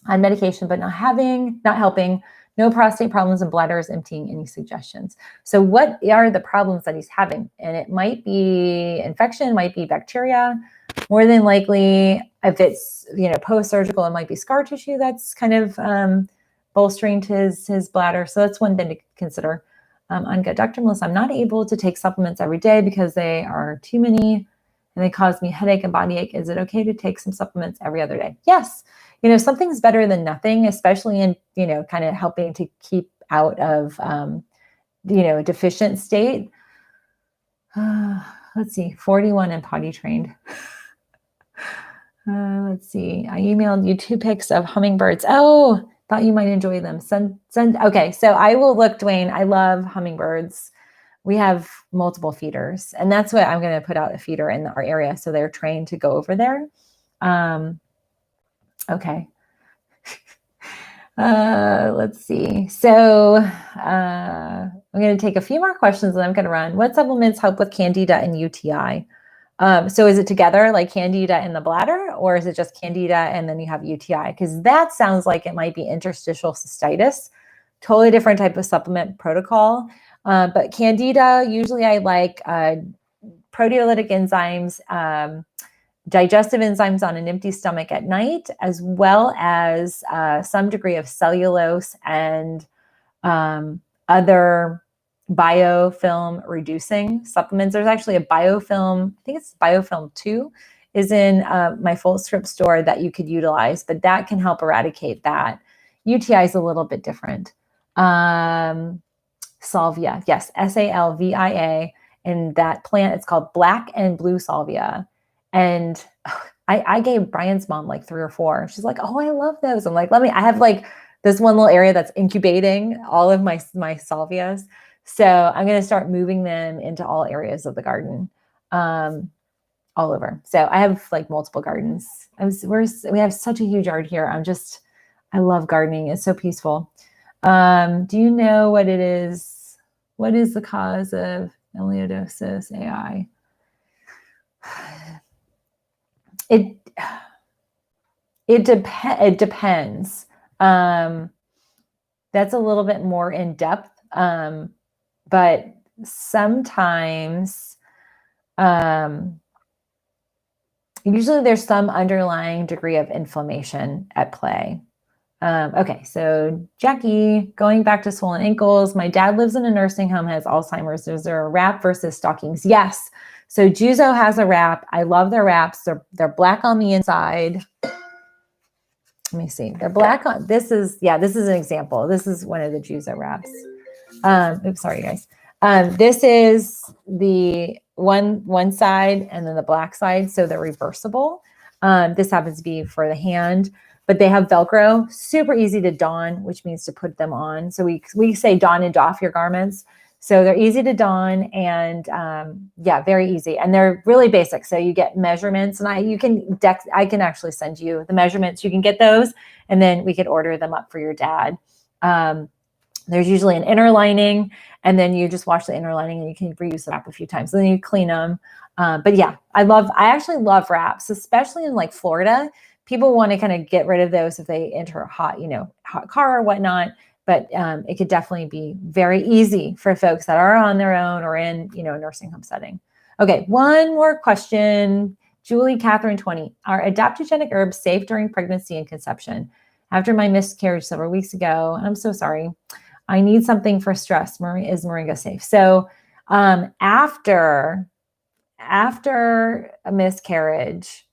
Speaker 1: on medication, but not helping, no prostate problems, and bladder is emptying. Any suggestions? So what are the problems that he's having? And it might be infection, might be bacteria. More than likely, if it's, post-surgical, it might be scar tissue that's kind of bolstering to his bladder. So that's one thing to consider. On gut, Dr. Melissa, I'm not able to take supplements every day because they are too many and they cause me headache and body ache. Is it okay to take some supplements every other day? Yes. Something's better than nothing, especially in, kind of helping to keep out of, a deficient state. Let's see, 41 and potty trained. Let's see. I emailed you 2 pics of hummingbirds. Oh, thought you might enjoy them. Send. Okay. So I will look, Dwayne. I love hummingbirds. We have multiple feeders, and that's what I'm going to put out, a feeder in our area. So they're trained to go over there. Okay. Let's see. So I'm going to take a few more questions and I'm going to run. What supplements help with candida and UTI? So is it together, like candida in the bladder, or is it just candida and then you have UTI? Because that sounds like it might be interstitial cystitis. Totally different type of supplement protocol. But candida, usually I like proteolytic enzymes, digestive enzymes on an empty stomach at night, as well as some degree of cellulose and other biofilm reducing supplements. There's actually a biofilm, I think it's biofilm 2, is in my full script store that you could utilize, but that can help eradicate that. UTI is a little bit different. Salvia, yes, salvia, and that plant, it's called black and blue salvia. And I gave Brian's mom like 3 or 4. She's like, oh, I love those. I'm like, I have like this one little area that's incubating all of my salvias. So I'm going to start moving them into all areas of the garden, all over. So I have like multiple gardens. We have such a huge yard here. I love gardening. It's so peaceful. Do you know what it is? What is the cause of amyloidosis AI? It depends. That's a little bit more in depth. But sometimes, usually there's some underlying degree of inflammation at play. Okay, so Jackie, going back to swollen ankles, my dad lives in a nursing home, has Alzheimer's. Is there a wrap versus stockings? Yes. So Juzo has a wrap. I love their wraps. They're black on the inside. Let me see. They're black on, this is an example. This is one of the Juzo wraps. Oops, sorry guys. This is the one side and then the black side. So they're reversible. This happens to be for the hand, but they have Velcro, super easy to don, which means to put them on. So we say don and doff your garments. So they're easy to don, and yeah, very easy. And they're really basic. So you get measurements, and I can actually send you the measurements. You can get those, and then we could order them up for your dad. There's usually an inner lining, and then you just wash the inner lining, and you can reuse the wrap a few times. And then you clean them. But yeah, I actually love wraps, especially in like Florida. People want to kind of get rid of those if they enter a hot car or whatnot. But it could definitely be very easy for folks that are on their own or in, a nursing home setting. Okay, one more question. Julie Catherine 20. Are adaptogenic herbs safe during pregnancy and conception? After my miscarriage several weeks ago, and I'm so sorry, I need something for stress. Is Moringa safe? So after a miscarriage,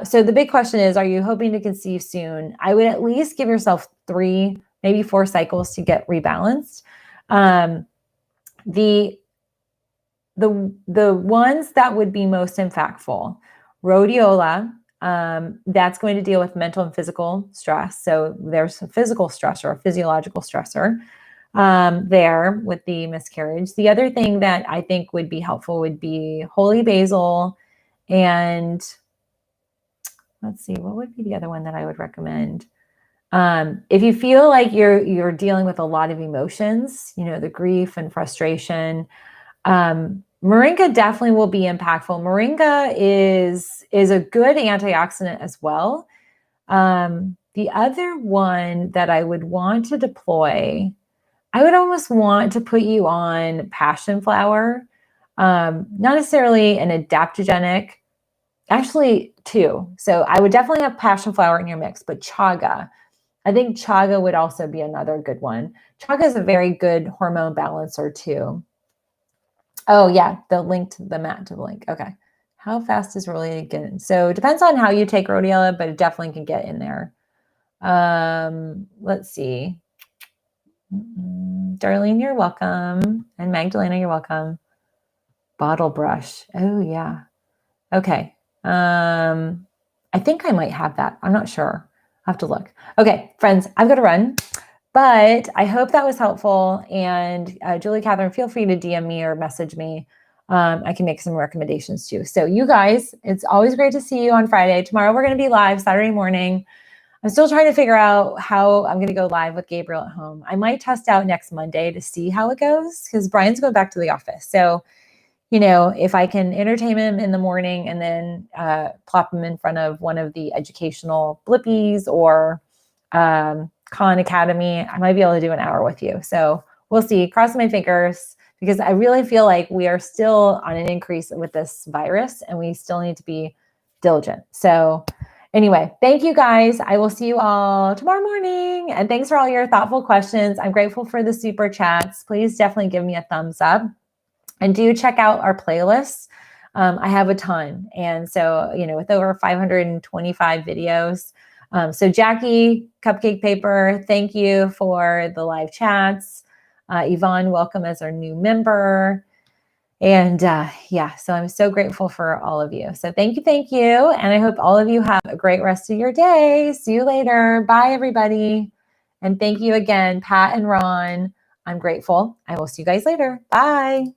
Speaker 1: so the big question is, are you hoping to conceive soon? I would at least give yourself 3, maybe 4 cycles to get rebalanced. The ones that would be most impactful, rhodiola, that's going to deal with mental and physical stress. So there's a physical stressor, a physiological stressor there with the miscarriage. The other thing that I think would be helpful would be holy basil, and let's see, what would be the other one that I would recommend? If you feel like you're dealing with a lot of emotions, the grief and frustration, Moringa definitely will be impactful. Moringa is a good antioxidant as well. The other one that I would want to deploy, I would almost want to put you on passion flower, not necessarily an adaptogenic, actually 2. So I would definitely have passion flower in your mix, but chaga. I think chaga would also be another good one. Chaga is a very good hormone balancer too. Oh yeah, the link to the link. Okay. How fast is rhodiola getting? So it depends on how you take rhodiola, but it definitely can get in there. Let's see. Darlene, you're welcome. And Magdalena, you're welcome. Bottle brush. Oh yeah. Okay. I think I might have that. I'm not sure. I'll have to look. Okay, friends, I've got to run. But I hope that was helpful. And Julie Catherine, feel free to DM me or message me. I can make some recommendations too. So you guys, it's always great to see you on Friday. Tomorrow we're going to be live Saturday morning. I'm still trying to figure out how I'm going to go live with Gabriel at home. I might test out next Monday to see how it goes, because Brian's going back to the office. So, if I can entertain him in the morning and then plop him in front of one of the educational blippies or Khan Academy, I might be able to do an hour with you. So we'll see. Cross my fingers, because I really feel like we are still on an increase with this virus and we still need to be diligent. So anyway, thank you guys. I will see you all tomorrow morning. And thanks for all your thoughtful questions. I'm grateful for the super chats. Please definitely give me a thumbs up. And do check out our playlists. I have a ton. And so, with over 525 videos. So Jackie, Cupcake Paper, thank you for the live chats. Yvonne, welcome as our new member. And yeah, so I'm so grateful for all of you. So thank you. And I hope all of you have a great rest of your day. See you later. Bye, everybody. And thank you again, Pat and Ron. I'm grateful. I will see you guys later. Bye.